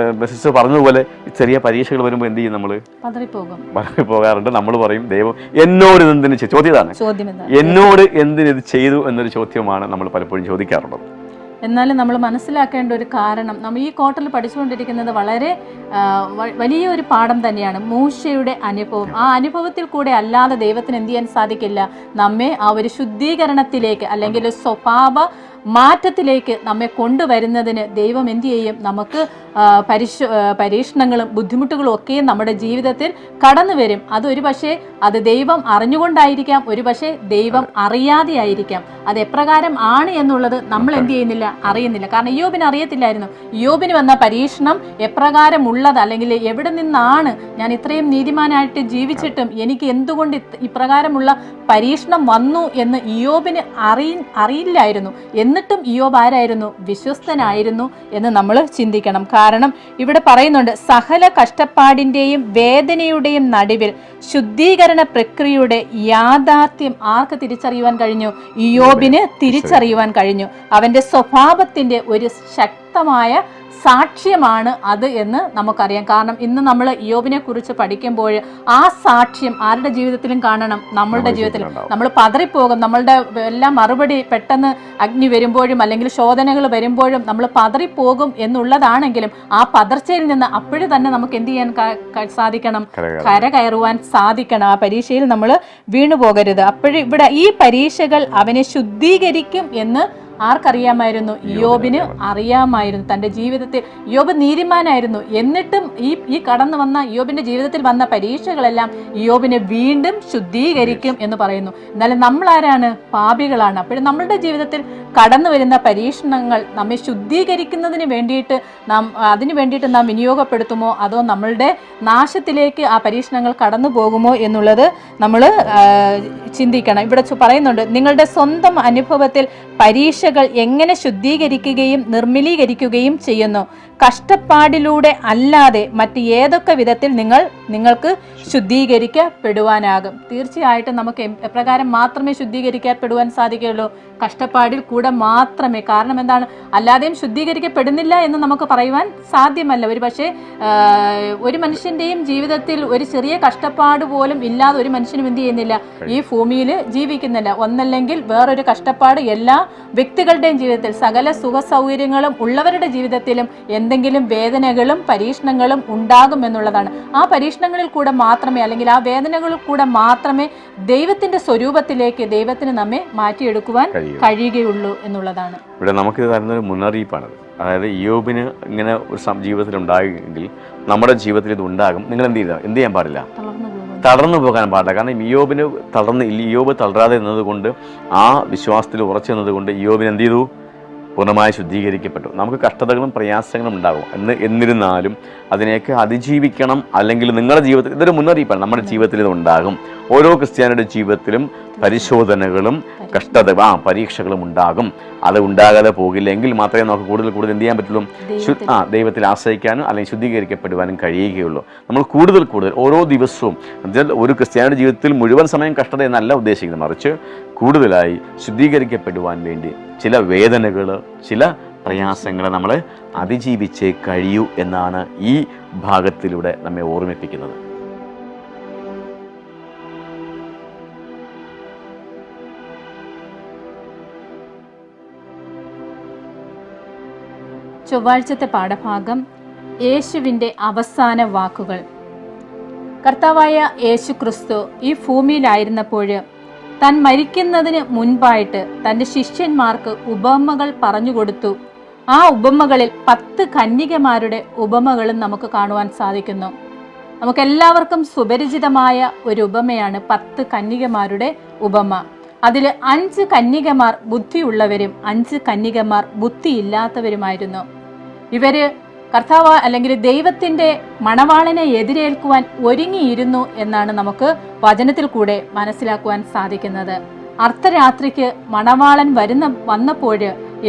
സിസ്റ്റർ പറഞ്ഞതുപോലെ ചെറിയ പരീക്ഷകൾ വരുമ്പോൾ എന്ത് ചെയ്യും? നമ്മൾ പതറിപ്പോകാറുണ്ട്. നമ്മൾ പറയും ദൈവം എന്നോട് എന്തിനു ചെയ്തു? ചോദ്യതാണ്, എന്നോട് എന്തിനിത് ചെയ്തു എന്നൊരു ചോദ്യമാണ് നമ്മൾ പലപ്പോഴും ചോദിക്കാറുള്ളത്. എന്നാലും നമ്മൾ മനസ്സിലാക്കേണ്ട ഒരു കാരണം, നമ്മൾ ഈ കോട്ടിൽ പഠിച്ചുകൊണ്ടിരിക്കുന്നത് വളരെ വലിയൊരു പാഠം തന്നെയാണ്. മൂശയുടെ അനുഭവം. ആ അനുഭവത്തിൽ കൂടെ അല്ലാതെ ദൈവത്തിന് എന്ത് ചെയ്യാൻ സാധിക്കില്ല. നമ്മെ ആ ഒരു ശുദ്ധീകരണത്തിലേക്ക് അല്ലെങ്കിൽ സ്വഭാവ മാറ്റത്തിലേക്ക് നമ്മെ കൊണ്ടുവരുന്നതിന് ദൈവം എന്ത് ചെയ്യും? നമുക്ക് പരീക്ഷണങ്ങളും ബുദ്ധിമുട്ടുകളും ഒക്കെയും നമ്മുടെ ജീവിതത്തിൽ കടന്നു വരും. അതൊരു പക്ഷേ അത് ദൈവം അറിഞ്ഞുകൊണ്ടായിരിക്കാം, ഒരു പക്ഷേ ദൈവം അറിയാതെ ആയിരിക്കാം. അത് എപ്രകാരം ആണ് എന്നുള്ളത് നമ്മൾ എന്ത് ചെയ്യുന്നില്ല? അറിയുന്നില്ല. കാരണം ഇയ്യോബിന് അറിയത്തില്ലായിരുന്നു. ഇയ്യോബിന് വന്ന പരീക്ഷണം എപ്രകാരം ഉള്ളത്, അല്ലെങ്കിൽ എവിടെ നിന്നാണ് ഞാൻ ഇത്രയും നീതിമാനായിട്ട് ജീവിച്ചിട്ടും എനിക്ക് എന്തുകൊണ്ട് ഇപ്രകാരമുള്ള പരീക്ഷണം വന്നു എന്ന് ഇയ്യോബിന് അറിയില്ലായിരുന്നു. എന്നിട്ടും ഇയ്യോബ് ആരായിരുന്നു? വിശ്വസ്തനായിരുന്നു എന്ന് നമ്മൾ ചിന്തിക്കണം. കാരണം ഇവിടെ പറയുന്നുണ്ട്, സകല കഷ്ടപ്പാടിൻ്റെയും വേദനയുടെയും നടുവിൽ ശുദ്ധീകരണ പ്രക്രിയയുടെ യാഥാർത്ഥ്യം ആർക്ക് തിരിച്ചറിയുവാൻ കഴിഞ്ഞു? ഇയ്യോബിന് തിരിച്ചറിയുവാൻ കഴിഞ്ഞു. അവൻ്റെ സ്വഭാവത്തിൻ്റെ ഒരു ശക്തമായ സാക്ഷ്യമാണ് അത് എന്ന് നമുക്കറിയാം. കാരണം ഇന്ന് നമ്മൾ ഇയ്യോബിനെ കുറിച്ച് പഠിക്കുമ്പോൾ ആ സാക്ഷ്യം ആരുടെ ജീവിതത്തിലും കാണണം? നമ്മളുടെ ജീവിതത്തിൽ. നമ്മൾ പതറിപ്പോകും, നമ്മളുടെ എല്ലാം മറുപടി പെട്ടെന്ന് അഗ്നി വരുമ്പോഴും അല്ലെങ്കിൽ ശോധനകൾ വരുമ്പോഴും നമ്മൾ പതറിപ്പോകും എന്നുള്ളതാണെങ്കിലും ആ പതർച്ചയിൽ നിന്ന് അപ്പോഴും തന്നെ നമുക്ക് എന്ത് ചെയ്യാൻ സാധിക്കണം? കര കയറുവാൻ സാധിക്കണം. ആ പരീക്ഷയിൽ നമ്മൾ വീണുപോകരുത്. അപ്പോഴും ഇവിടെ ഈ പരീക്ഷകൾ അവനെ ശുദ്ധീകരിക്കും എന്ന് ആർക്കറിയാമായിരുന്നു? ഇയ്യോബിന് അറിയാമായിരുന്നു. തൻ്റെ ജീവിതത്തിൽ ഇയ്യോബ് നീതിമാനായിരുന്നു. എന്നിട്ടും ഈ കടന്നു വന്ന ഇയ്യോബിൻ്റെ ജീവിതത്തിൽ വന്ന പരീക്ഷകളെല്ലാം ഇയ്യോബിനെ വീണ്ടും ശുദ്ധീകരിക്കും എന്ന് പറയുന്നു. എന്നാലും നമ്മൾ ആരാണ്? പാപികളാണ്. അപ്പോഴും നമ്മളുടെ ജീവിതത്തിൽ കടന്നു വരുന്ന പരീക്ഷണങ്ങൾ നമ്മെ ശുദ്ധീകരിക്കുന്നതിന് വേണ്ടിയിട്ട് അതിനു വേണ്ടിയിട്ട് നാം വിനിയോഗപ്പെടുത്തുമോ, അതോ നമ്മളുടെ നാശത്തിലേക്ക് ആ പരീക്ഷണങ്ങൾ കടന്നു പോകുമോ എന്നുള്ളത് നമ്മൾ ചിന്തിക്കണം. ഇവിടെ പറയുന്നുണ്ട്, നിങ്ങളുടെ സ്വന്തം അനുഭവത്തിൽ പരീക്ഷകൾ എങ്ങനെ ശുദ്ധീകരിക്കുകയും നിർമ്മലീകരിക്കുകയും ചെയ്യുന്നു? കഷ്ടപ്പാടിലൂടെ അല്ലാതെ മറ്റ് ഏതൊക്കെ വിധത്തിൽ നിങ്ങൾക്ക് ശുദ്ധീകരിക്കപ്പെടുവാനാകും? തീർച്ചയായിട്ടും നമുക്ക് എപ്രകാരം മാത്രമേ ശുദ്ധീകരിക്കപ്പെടുവാൻ സാധിക്കുകയുള്ളൂ? കഷ്ടപ്പാടിൽ കൂടെ മാത്രമേ. കാരണം എന്താണ്? അല്ലാതെയും ശുദ്ധീകരിക്കപ്പെടുന്നില്ല എന്ന് നമുക്ക് പറയുവാൻ സാധ്യമല്ല. ഒരു പക്ഷേ ഒരു മനുഷ്യൻ്റെയും ജീവിതത്തിൽ ഒരു ചെറിയ കഷ്ടപ്പാട് പോലും ഇല്ലാതെ ഒരു മനുഷ്യനും എന്ത് ചെയ്യുന്നില്ല? ഈ ഭൂമിയിൽ ജീവിക്കുന്നില്ല. ഒന്നല്ലെങ്കിൽ വേറൊരു കഷ്ടപ്പാട് എല്ലാ വ്യക്തികളുടെയും ജീവിതത്തിൽ, സകല സുഖ സൗകര്യങ്ങളും ഉള്ളവരുടെ ജീവിതത്തിലും എന്തെങ്കിലും വേദനകളും പരീക്ഷണങ്ങളും ഉണ്ടാകും എന്നുള്ളതാണ്. ആ പരീക്ഷണങ്ങളിൽ കൂടെ മാത്രമേ, അല്ലെങ്കിൽ ആ വേദനകളിൽ കൂടെ മാത്രമേ ദൈവത്തിന്റെ സ്വരൂപത്തിലേക്ക് ദൈവത്തിന് നമ്മെ മാറ്റിയെടുക്കുവാൻ കഴിയുകയുള്ളൂ എന്നുള്ളതാണ്. ഇവിടെ നമുക്കിത് തരുന്നൊരു മുന്നറിയിപ്പാണത്. അതായത് ഇയ്യോബിന് ഇങ്ങനെ ഒരു ജീവിതത്തിൽ ഉണ്ടായെങ്കിൽ നമ്മുടെ ജീവിതത്തിൽ ഇത് ഉണ്ടാകും. നിങ്ങൾ എന്ത് ചെയ്യാൻ പാടില്ല? തളർന്നു പോകാൻ പാടില്ല. കാരണം ഇയ്യോബ് തളരാതെ നിന്നതുകൊണ്ട്, ആ വിശ്വാസത്തിൽ ഉറച്ചു നിന്നതുകൊണ്ട് ഇയ്യോബിന് എന്ത് ചെയ്തു? പൂർണ്ണമായി ശുദ്ധീകരിക്കപ്പെട്ടു. നമുക്ക് കഷ്ടതകളും പ്രയാസങ്ങളും ഉണ്ടാകും. എന്നിരുന്നാലും അതിനെയൊക്കെ അതിജീവിക്കണം. അല്ലെങ്കിൽ നിങ്ങളുടെ ജീവിതത്തിൽ ഇതൊരു മുന്നറിയിപ്പാണ്. നമ്മുടെ ജീവിതത്തിൽ ഇത് ഉണ്ടാകും. ഓരോ ക്രിസ്ത്യാനിയുടെ ജീവിതത്തിലും പരിശോധനകളും പരീക്ഷകളും ഉണ്ടാകും. അത് ഉണ്ടാകാതെ പോകില്ലെങ്കിൽ മാത്രമേ നമുക്ക് കൂടുതൽ എന്ത് ചെയ്യാൻ പറ്റുള്ളൂ? ദൈവത്തിൽ ആശ്രയിക്കാനും അല്ലെങ്കിൽ ശുദ്ധീകരിക്കപ്പെടുവാനും കഴിയുകയുള്ളൂ. നമ്മൾ കൂടുതൽ ഓരോ ദിവസവും, ഒരു ക്രിസ്ത്യാനിയുടെ ജീവിതത്തിൽ മുഴുവൻ സമയം കഷ്ടത എന്നല്ല ഉദ്ദേശിക്കുന്നത്, മറിച്ച് കൂടുതലായി ശുദ്ധീകരിക്കപ്പെടുവാൻ വേണ്ടി ചില വേദനകൾ, ചില പ്രയാസങ്ങൾ നമ്മൾ അതിജീവിച്ചേ കഴിയൂ എന്നാണ് ഈ ഭാഗത്തിലൂടെ നമ്മെ ഓർമ്മിപ്പിക്കുന്നത്. ചൊവ്വാഴ്ചത്തെ പാഠഭാഗം യേശുവിൻ്റെ അവസാന വാക്കുകൾ. കർത്താവായ യേശു ക്രിസ്തു ഈ ഭൂമിയിലായിരുന്നപ്പോൾ താൻ മരിക്കുന്നതിന് മുൻപായിട്ട് തൻ്റെ ശിഷ്യന്മാർക്ക് ഉപമകൾ പറഞ്ഞുകൊടുത്തു. ആ ഉപമകളിൽ 10 കന്യകമാരുടെ ഉപമകളും നമുക്ക് കാണുവാൻ സാധിക്കുന്നു. നമുക്കെല്ലാവർക്കും സുപരിചിതമായ ഒരു ഉപമയാണ് 10 കന്യകമാരുടെ ഉപമ. അതിൽ 5 കന്യകമാർ ബുദ്ധിയുള്ളവരും 5 കന്യകമാർ ബുദ്ധിയില്ലാത്തവരുമായിരുന്നു. ഇവര് കർത്താവ് അല്ലെങ്കിൽ ദൈവത്തിന്റെ മണവാളനെ എതിരേൽക്കുവാൻ ഒരുങ്ങിയിരുന്നു എന്നാണ് നമുക്ക് വചനത്തിൽ കൂടെ മനസ്സിലാക്കുവാൻ സാധിക്കുന്നത്. അർദ്ധരാത്രിക്ക് മണവാളൻ വന്നപ്പോൾ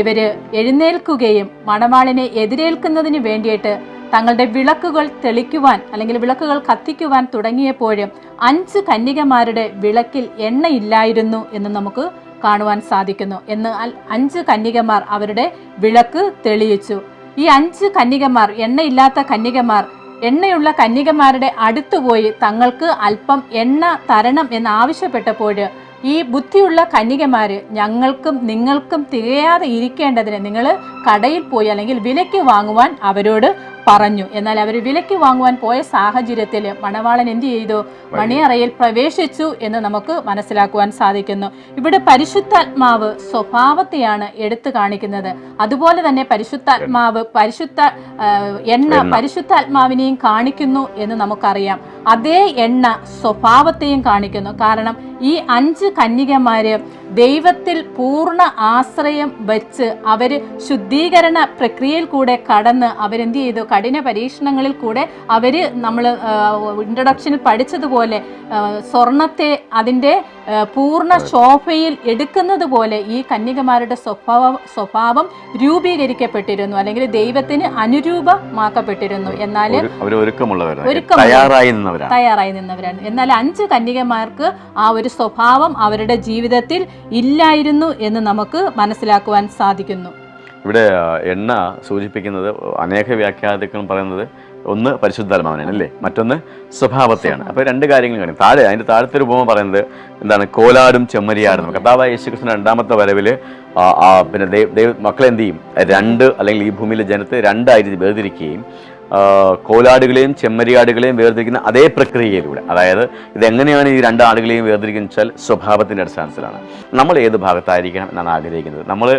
ഇവര് എഴുന്നേൽക്കുകയും മണവാളനെ എതിരേൽക്കുന്നതിന് വേണ്ടിയിട്ട് തങ്ങളുടെ വിളക്കുകൾ തെളിക്കുവാൻ അല്ലെങ്കിൽ വിളക്കുകൾ കത്തിക്കുവാൻ തുടങ്ങിയപ്പോഴും 5 കന്യകമാരുടെ വിളക്കിൽ എണ്ണയില്ലായിരുന്നു എന്ന് നമുക്ക് കാണുവാൻ സാധിക്കുന്നു. എന്നാൽ 5 കന്യകമാർ അവരുടെ വിളക്ക് തെളിയിച്ചു. ഈ 5 കന്യകമാർ, എണ്ണയില്ലാത്ത കന്യകമാർ, എണ്ണയുള്ള കന്യകമാരുടെ അടുത്തുപോയി തങ്ങൾക്ക് അല്പം എണ്ണ തരണം എന്ന് ആവശ്യപ്പെട്ടപ്പോൾ ഈ ബുദ്ധിയുള്ള കന്യകമാര് ഞങ്ങൾക്കും നിങ്ങൾക്കും തികയാതെ ഇരിക്കേണ്ടതിന് നിങ്ങൾ കടയിൽ പോയി അല്ലെങ്കിൽ വിലയ്ക്ക് വാങ്ങുവാൻ അവരോട് പറഞ്ഞു. എന്നാൽ അവർ വിലയ്ക്ക് വാങ്ങുവാൻ പോയ സാഹചര്യത്തിൽ മണവാളൻ എന്ത് ചെയ്തു? മണിയറയിൽ പ്രവേശിച്ചു എന്ന് നമുക്ക് മനസ്സിലാക്കുവാൻ സാധിക്കുന്നു. ഇവിടെ പരിശുദ്ധാത്മാവ് സ്വഭാവത്തെയാണ് എടുത്തു കാണിക്കുന്നത്. അതുപോലെ തന്നെ പരിശുദ്ധാത്മാവിനെയും കാണിക്കുന്നു എന്ന് നമുക്കറിയാം. അതേ എണ്ണ സ്വഭാവത്തെയും കാണിക്കുന്നു. കാരണം ഈ 5 കന്യകമാര് ദൈവത്തിൽ പൂർണ്ണ ആശ്രയം വെച്ച് അവര് ശുദ്ധീകരണ പ്രക്രിയയിൽ കൂടെ കടന്ന് അവരെന്ത് ചെയ്തു? കഠിന പരീക്ഷണങ്ങളിൽ കൂടെ അവര് നമ്മൾ ഇൻട്രൊഡക്ഷനിൽ പഠിച്ചതുപോലെ സ്വർണത്തെ അതിൻ്റെ പൂർണ്ണ ശോഭയിൽ എടുക്കുന്നത് പോലെ ഈ കന്യകമാരുടെ സ്വഭാവം രൂപീകരിക്കപ്പെട്ടിരുന്നു, അല്ലെങ്കിൽ ദൈവത്തിന് അനുരൂപമാക്കപ്പെട്ടിരുന്നു. എന്നാൽ തയ്യാറായി നിന്നവരാണ്. എന്നാൽ 5 കന്യകമാർക്ക് ആ ഒരു സ്വഭാവം അവരുടെ ജീവിതത്തിൽ ഇല്ലായിരുന്നു എന്ന് നമുക്ക് മനസ്സിലാക്കുവാൻ സാധിക്കുന്നു. ഇവിടെ എണ്ണ സൂചിപ്പിക്കുന്നത് അനേക വ്യാഖ്യാതാക്കൾ പറയുന്നത് ഒന്ന് പരിശുദ്ധാത്മാവിനാണ് അല്ലേ, മറ്റൊന്ന് സ്വഭാവത്തെയാണ്. അപ്പോൾ 2 കാര്യങ്ങൾ കാണും. അതിൻ്റെ താഴത്തെ ഒരു ഉപമ പറയുന്നത് എന്താണ്? കോലാടും ചെമ്മരിയാടും. കർത്താവായ യേശുക്രിസ്തുവിന്റെ 2ാമത്തെ വരവിൽ പിന്നെ മക്കളെ എന്ത് ചെയ്യും? 2 അല്ലെങ്കിൽ ഈ ഭൂമിയിലെ ജനത്തെ 2 ആയിട്ട് വേർതിരിക്കുകയും കോലാടുകളെയും ചെമ്മരിയാടുകളെയും വേർതിരിക്കുന്ന അതേ പ്രക്രിയയിലൂടെ, അതായത് ഇതെങ്ങനെയാണ് ഈ 2 ആടുകളെയും വേർതിരിക്കുന്നത് വെച്ചാൽ സ്വഭാവത്തിൻ്റെ അടിസ്ഥാനത്തിലാണ്. നമ്മൾ ഏത് ഭാഗത്തായിരിക്കണം എന്നാണ് ആഗ്രഹിക്കുന്നത്. നമ്മൾ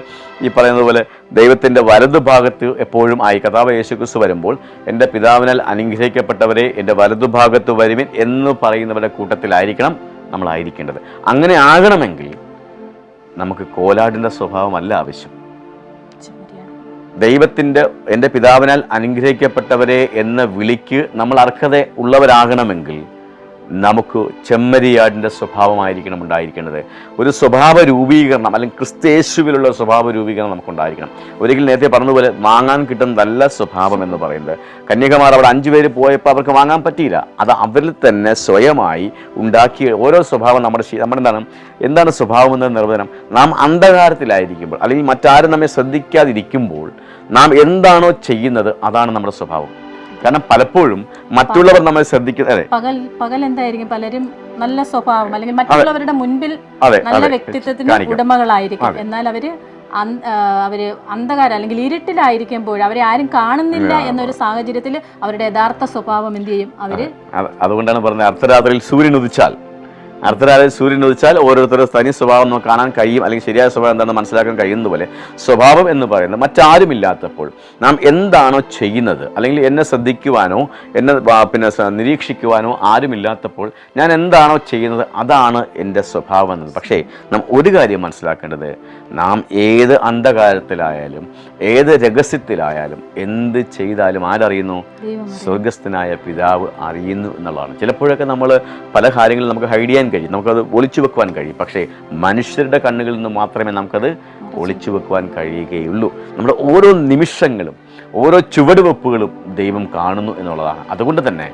ഈ പറയുന്നത് പോലെ ദൈവത്തിൻ്റെ വലതുഭാഗത്ത് എപ്പോഴും കർത്താവ് യേശുക്രിസ്തു വരുമ്പോൾ എൻ്റെ പിതാവിനാൽ അനുഗ്രഹിക്കപ്പെട്ടവരെ എൻ്റെ വലതുഭാഗത്ത് വരുവിൻ എന്ന് പറയുന്നവരുടെ കൂട്ടത്തിലായിരിക്കണം നമ്മളായിരിക്കേണ്ടത്. അങ്ങനെ ആകണമെങ്കിൽ നമുക്ക് കോലാടിൻ്റെ സ്വഭാവമല്ല ആവശ്യം. ദൈവത്തിൻ്റെ എൻ്റെ പിതാവിനാൽ അനുഗ്രഹിക്കപ്പെട്ടവരെ എന്ന വിളിക്ക് നമ്മൾ അർഹത ഉള്ളവരാകണമെങ്കിൽ നമുക്ക് ചെമ്മരിയാടിൻ്റെ സ്വഭാവമായിരിക്കണം ഉണ്ടായിരിക്കേണ്ടത്. ഒരു സ്വഭാവ രൂപീകരണം അല്ലെങ്കിൽ ക്രിസ്തേശുവിലുള്ള സ്വഭാവ രൂപീകരണം നമുക്കുണ്ടായിരിക്കണം. ഒരിക്കലും നേരത്തെ പറഞ്ഞതുപോലെ വാങ്ങാൻ കിട്ടുന്നതല്ല സ്വഭാവം എന്ന് പറയുന്നത്. കന്യകമാർ അവിടെ 5 പേര് പോയപ്പോൾ അവർക്ക് വാങ്ങാൻ പറ്റിയില്ല. അത് അവരിൽ തന്നെ സ്വയമായി ഉണ്ടാക്കിയ ഓരോ സ്വഭാവം നമ്മുടെ എന്താണ് സ്വഭാവം എന്ന നിർവചനം? നാം അന്ധകാരത്തിലായിരിക്കുമ്പോൾ അല്ലെങ്കിൽ മറ്റാരും നമ്മെ ശ്രദ്ധിക്കാതിരിക്കുമ്പോൾ നാം എന്താണോ ചെയ്യുന്നത് അതാണ് നമ്മുടെ സ്വഭാവം. കാരണം പലപ്പോഴും മറ്റുള്ളവർ നമ്മളെ ശ്രദ്ധിക്കുന്നത് പകൽ എന്തായിരിക്കും? പലരും നല്ല സ്വഭാവം അല്ലെങ്കിൽ മറ്റുള്ളവരുടെ മുൻപിൽ നല്ല വ്യക്തിത്വത്തിന് ഉടമകളായിരിക്കും. എന്നാൽ അവര് അവര് അന്ധകാരം അല്ലെങ്കിൽ ഇരുട്ടിലായിരിക്കുമ്പോൾ അവരെ ആരും കാണുന്നില്ല എന്നൊരു സാഹചര്യത്തിൽ അവരുടെ യഥാർത്ഥ സ്വഭാവം എന്ത് ചെയ്യും? അതുകൊണ്ടാണ് പറഞ്ഞത് അർദ്ധരാത്രിയിൽ സൂര്യൻ ഉദിച്ചാൽ ഓരോരുത്തരുടെ തനി സ്വഭാവം നമുക്ക് കാണാൻ കഴിയും, അല്ലെങ്കിൽ ശരിയായ സ്വഭാവം എന്താണെന്ന് മനസ്സിലാക്കാൻ കഴിയുന്നത് പോലെ സ്വഭാവം എന്ന് പറയുന്നത് മറ്റാരുമില്ലാത്തപ്പോൾ നാം എന്താണോ ചെയ്യുന്നത്, അല്ലെങ്കിൽ എന്നെ ശ്രദ്ധിക്കുവാനോ എന്നെ നിരീക്ഷിക്കുവാനോ ആരുമില്ലാത്തപ്പോൾ ഞാൻ എന്താണോ ചെയ്യുന്നത് അതാണ് എൻ്റെ സ്വഭാവം എന്നത്. പക്ഷേ നാം ഒരു കാര്യം മനസ്സിലാക്കേണ്ടത്, നാം ഏത് അന്ധകാരത്തിലായാലും ഏത് രഹസ്യത്തിലായാലും എന്ത് ചെയ്താലും ആരറിയുന്നു? സ്വർഗസ്ഥനായ പിതാവ് അറിയുന്നു എന്നുള്ളതാണ്. ചിലപ്പോഴൊക്കെ നമ്മൾ പല കാര്യങ്ങളും നമുക്ക് ഹൈഡ് ചെയ്യാൻ കഴിയും, നമുക്കത് ഒളിച്ചു വെക്കുവാൻ കഴിയും. പക്ഷേ മനുഷ്യരുടെ കണ്ണുകളിൽ നിന്ന് മാത്രമേ നമുക്കത് ഒളിച്ചു വെക്കുവാൻ കഴിയുകയുള്ളൂ. നമ്മുടെ ഓരോ നിമിഷങ്ങളും ഓരോ ചുവടുവെപ്പുകളും ദൈവം കാണുന്നു എന്നുള്ളതാണ്. അതുകൊണ്ട് തന്നെ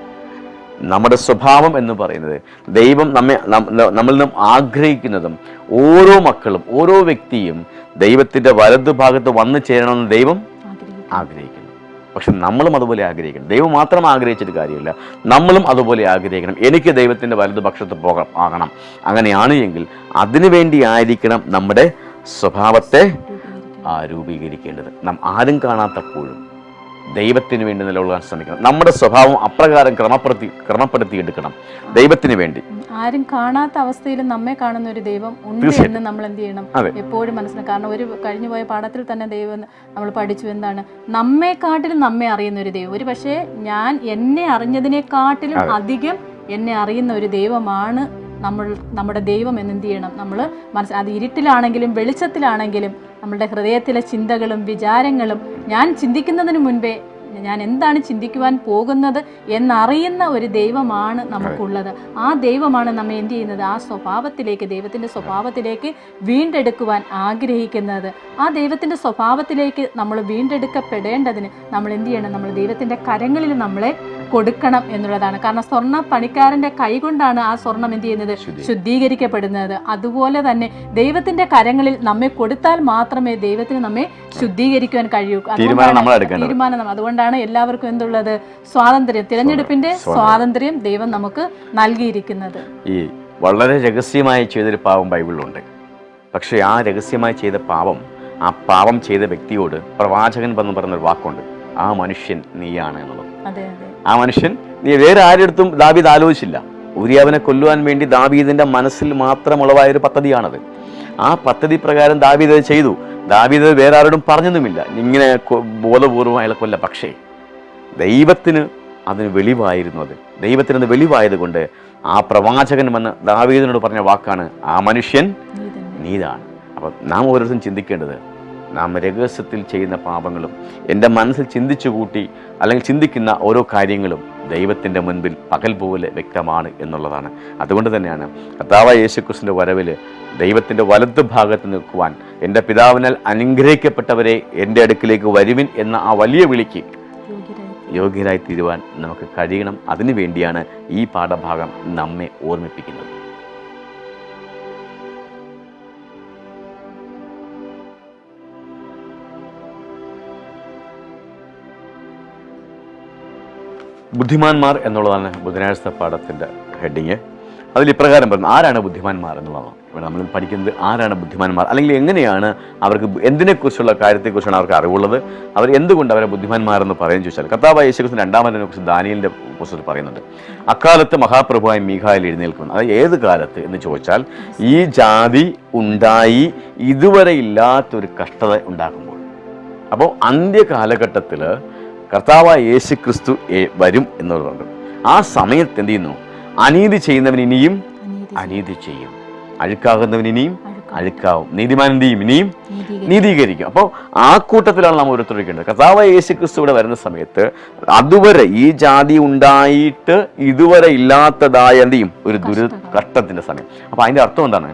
നമ്മുടെ സ്വഭാവം എന്ന് പറയുന്നത് ദൈവം നമ്മളിൽ നിന്നും ആഗ്രഹിക്കുന്നതും ഓരോ മക്കളും ഓരോ വ്യക്തിയും ദൈവത്തിൻ്റെ വലതുഭാഗത്ത് വന്നു ചേരണമെന്ന് ദൈവം ആഗ്രഹിക്കുന്നു. പക്ഷെ നമ്മളും അതുപോലെ ആഗ്രഹിക്കണം. ദൈവം മാത്രം ആഗ്രഹിച്ചിട്ട് കാര്യമില്ല, നമ്മളും അതുപോലെ ആഗ്രഹിക്കണം. എനിക്ക് ദൈവത്തിൻ്റെ വലതുപക്ഷത്ത് ആകണം. അങ്ങനെയാണ് എങ്കിൽ അതിനു വേണ്ടി ആയിരിക്കണം നമ്മുടെ സ്വഭാവത്തെ രൂപീകരിക്കേണ്ടത്. നാം ആരും കാണാത്തപ്പോഴും ദൈവത്തിന് വേണ്ടി നിലകൊള്ളാൻ ശ്രമിക്കണം. നമ്മുടെ സ്വഭാവം അപ്രകാരം ക്രമപ്പെടുത്തി എടുക്കണം ദൈവത്തിന് വേണ്ടി. ആരും കാണാത്ത അവസ്ഥയിൽ നമ്മെ കാണുന്ന ഒരു ദൈവം ഉണ്ട് എന്ന് നമ്മൾ എന്ത് ചെയ്യണം? എപ്പോഴും മനസ്സിലാക്കണം. കാരണം ഒരു കഴിഞ്ഞുപോയ പാഠത്തിൽ തന്നെ ദൈവം നമ്മൾ പഠിച്ചു എന്താണ്? നമ്മെക്കാട്ടിലും നമ്മെ അറിയുന്ന ഒരു ദൈവം. ഒരു പക്ഷേ ഞാൻ എന്നെ അറിഞ്ഞതിനെക്കാട്ടിലും അധികം എന്നെ അറിയുന്ന ഒരു ദൈവമാണ് നമ്മുടെ ദൈവം എന്ന് എന്ത് ചെയ്യണം? നമ്മൾ അത് ഇരുട്ടിലാണെങ്കിലും വെളിച്ചത്തിലാണെങ്കിലും നമ്മളുടെ ഹൃദയത്തിലെ ചിന്തകളും വിചാരങ്ങളും ഞാൻ ചിന്തിക്കുന്നതിന് മുൻപേ ഞാൻ എന്താണ് ചിന്തിക്കുവാൻ പോകുന്നത് എന്നറിയുന്ന ഒരു ദൈവമാണ് നമുക്കുള്ളത്. ആ ദൈവമാണ് നമ്മെ എന്ത് ചെയ്യുന്നത്? ആ സ്വഭാവത്തിലേക്ക്, ദൈവത്തിൻ്റെ സ്വഭാവത്തിലേക്ക് വീണ്ടെടുക്കുവാൻ ആഗ്രഹിക്കുന്നത്. ആ ദൈവത്തിൻ്റെ സ്വഭാവത്തിലേക്ക് നമ്മൾ വീണ്ടെടുക്കപ്പെടേണ്ടതിന് നമ്മൾ എന്ത് ചെയ്യണം? നമ്മൾ ദൈവത്തിൻ്റെ കരങ്ങളിൽ നമ്മളെ കൊടുക്കണം എന്നുള്ളതാണ്. കാരണം സ്വർണ്ണ പണിക്കാരൻ്റെ കൈകൊണ്ടാണ് ആ സ്വർണം എന്ത് ചെയ്യുന്നത്? ശുദ്ധീകരിക്കപ്പെടുന്നത്. അതുപോലെ തന്നെ ദൈവത്തിൻ്റെ കരങ്ങളിൽ നമ്മെ കൊടുത്താൽ മാത്രമേ ദൈവത്തിന് നമ്മെ ശുദ്ധീകരിക്കുവാൻ കഴിയൂ. തീരുമാനം. അതുകൊണ്ടാണ് എല്ലാവർക്കും എന്തുള്ളത്? സ്വാതന്ത്ര്യം, തിരഞ്ഞെടുപ്പിന്റെ സ്വാതന്ത്ര്യം ദൈവം നമുക്ക് നൽകിയിരിക്കുന്നത്. ഈ വളരെ രഹസ്യമായി ചെയ്തൊരു പാവം ബൈബിളിലുണ്ട്. പക്ഷേ ആ രഹസ്യമായി ചെയ്ത പാവം, ആ പാവം ചെയ്ത വ്യക്തിയോട് പ്രവാചകൻ വന്ന് പറഞ്ഞൊരു വാക്കുണ്ട്, ആ മനുഷ്യൻ നീയാണ് എന്നുള്ളത്. ആ മനുഷ്യൻ നീ വേറെ ആരെടുത്തും ദാവീദ് ആലോചിച്ചില്ല. ഊരിയാവിനെ കൊല്ലുവാൻ വേണ്ടി ദാവീദിന്റെ മനസ്സിൽ മാത്രം ഉളവായൊരു പദ്ധതിയാണത്. ആ പദ്ധതി പ്രകാരം ദാവീദ് അത് ചെയ്തു. ദാവീദ് വേറെ ആരോടും പറഞ്ഞൊന്നുമില്ല ഇങ്ങനെ ബോധപൂർവം അയാളെ കൊല്ല. പക്ഷേ ദൈവത്തിന് അതിന് വെളിവായിരുന്നു. ദൈവത്തിനത് വെളിവായത് കൊണ്ട് ആ പ്രവാചകൻ വന്ന് ദാവീദിനോട് പറഞ്ഞ വാക്കാണ്, ആ മനുഷ്യൻ നീതാണ്. അപ്പം നാം ഓരോരുത്തരും ചിന്തിക്കേണ്ടത്, നാം രഹസ്യത്തിൽ ചെയ്യുന്ന പാപങ്ങളും എൻ്റെ മനസ്സിൽ ചിന്തിച്ചു കൂട്ടി അല്ലെങ്കിൽ ചിന്തിക്കുന്ന ഓരോ കാര്യങ്ങളും ദൈവത്തിൻ്റെ മുൻപിൽ പകൽ പോലെ വ്യക്തമാണ് എന്നുള്ളതാണ്. അതുകൊണ്ട് തന്നെയാണ് കർത്താവായ യേശുക്രിസ്തുവിൻ്റെ വരവിൽ ദൈവത്തിൻ്റെ വലതു ഭാഗത്ത് നിൽക്കുവാൻ, എൻ്റെ പിതാവിനാൽ അനുഗ്രഹിക്കപ്പെട്ടവരെ എൻ്റെ അടുക്കിലേക്ക് വരുവിൻ എന്ന ആ വലിയ വിളിക്ക് യോഗ്യരായി തീരുവാൻ നമുക്ക് കഴിയണം. അതിനു വേണ്ടിയാണ് ഈ പാഠഭാഗം നമ്മെ ഓർമ്മിപ്പിക്കുന്നത്. ബുദ്ധിമാന്മാർ എന്നുള്ളതാണ് ബുധനാഴ്ച പാഠത്തിൻ്റെ ഹെഡിങ്. അതിൽ ഇപ്രകാരം പറഞ്ഞു, ആരാണ് ബുദ്ധിമാന്മാർ എന്നുള്ളതാണ് ഇവിടെ നമ്മൾ പഠിക്കുന്നത്. ആരാണ് ബുദ്ധിമാന്മാർ, അല്ലെങ്കിൽ എങ്ങനെയാണ് അവർക്ക് എന്തിനെക്കുറിച്ചുള്ള കാര്യത്തെക്കുറിച്ചാണ് അവർക്ക് അറിവുള്ളത്, അവർ എന്തുകൊണ്ട് അവരെ ബുദ്ധിമാന്മാരെന്ന് പറയുന്നത് ചോദിച്ചാൽ, കർത്താവായ യേശുക്രിസ്തു രണ്ടാമതിനെ കുറിച്ച് ദാനിയേലിൻ്റെ പുസ്തകത്തിൽ പറയുന്നുണ്ട്. അക്കാലത്ത് മഹാപ്രഭുവായ മീഖായേൽ എഴുന്നേൽക്കുന്നു. അത് ഏത് കാലത്ത് എന്ന് ചോദിച്ചാൽ, ഈ ജാതി ഉണ്ടായി ഇതുവരെ ഇല്ലാത്തൊരു കഷ്ടത ഉണ്ടാകുമ്പോൾ. അപ്പോൾ അന്ത്യകാലഘട്ടത്തിൽ കർത്താവായ യേശുക്രിസ്തു വരും എന്നുള്ളത്. ആ സമയത്ത് എന്ത് ചെയ്യുന്നു? അനീതി ചെയ്യുന്നവൻ ഇനിയും അനീതി ചെയ്യും, അഴുക്കാകുന്നവൻ ഇനിയും അഴുക്കാവും, നീതിമാൻ എന്ത് ചെയ്യും? ഇനിയും നീതീകരിക്കും. അപ്പോൾ ആ കൂട്ടത്തിലാണ് നാം ഓരോരുത്തരിക്കേണ്ടത്. കർത്താവായ യേശുക്രിസ്തു ഇവിടെ വരുന്ന സമയത്ത് അതുവരെ ഈ ജാതി ഉണ്ടായിട്ട് ഇതുവരെ ഇല്ലാത്തതായ എന്ത് ചെയ്യും? ഒരു കഷ്ടത്തിന്റെ സമയം. അപ്പോൾ അതിൻ്റെ അർത്ഥം എന്താണ്?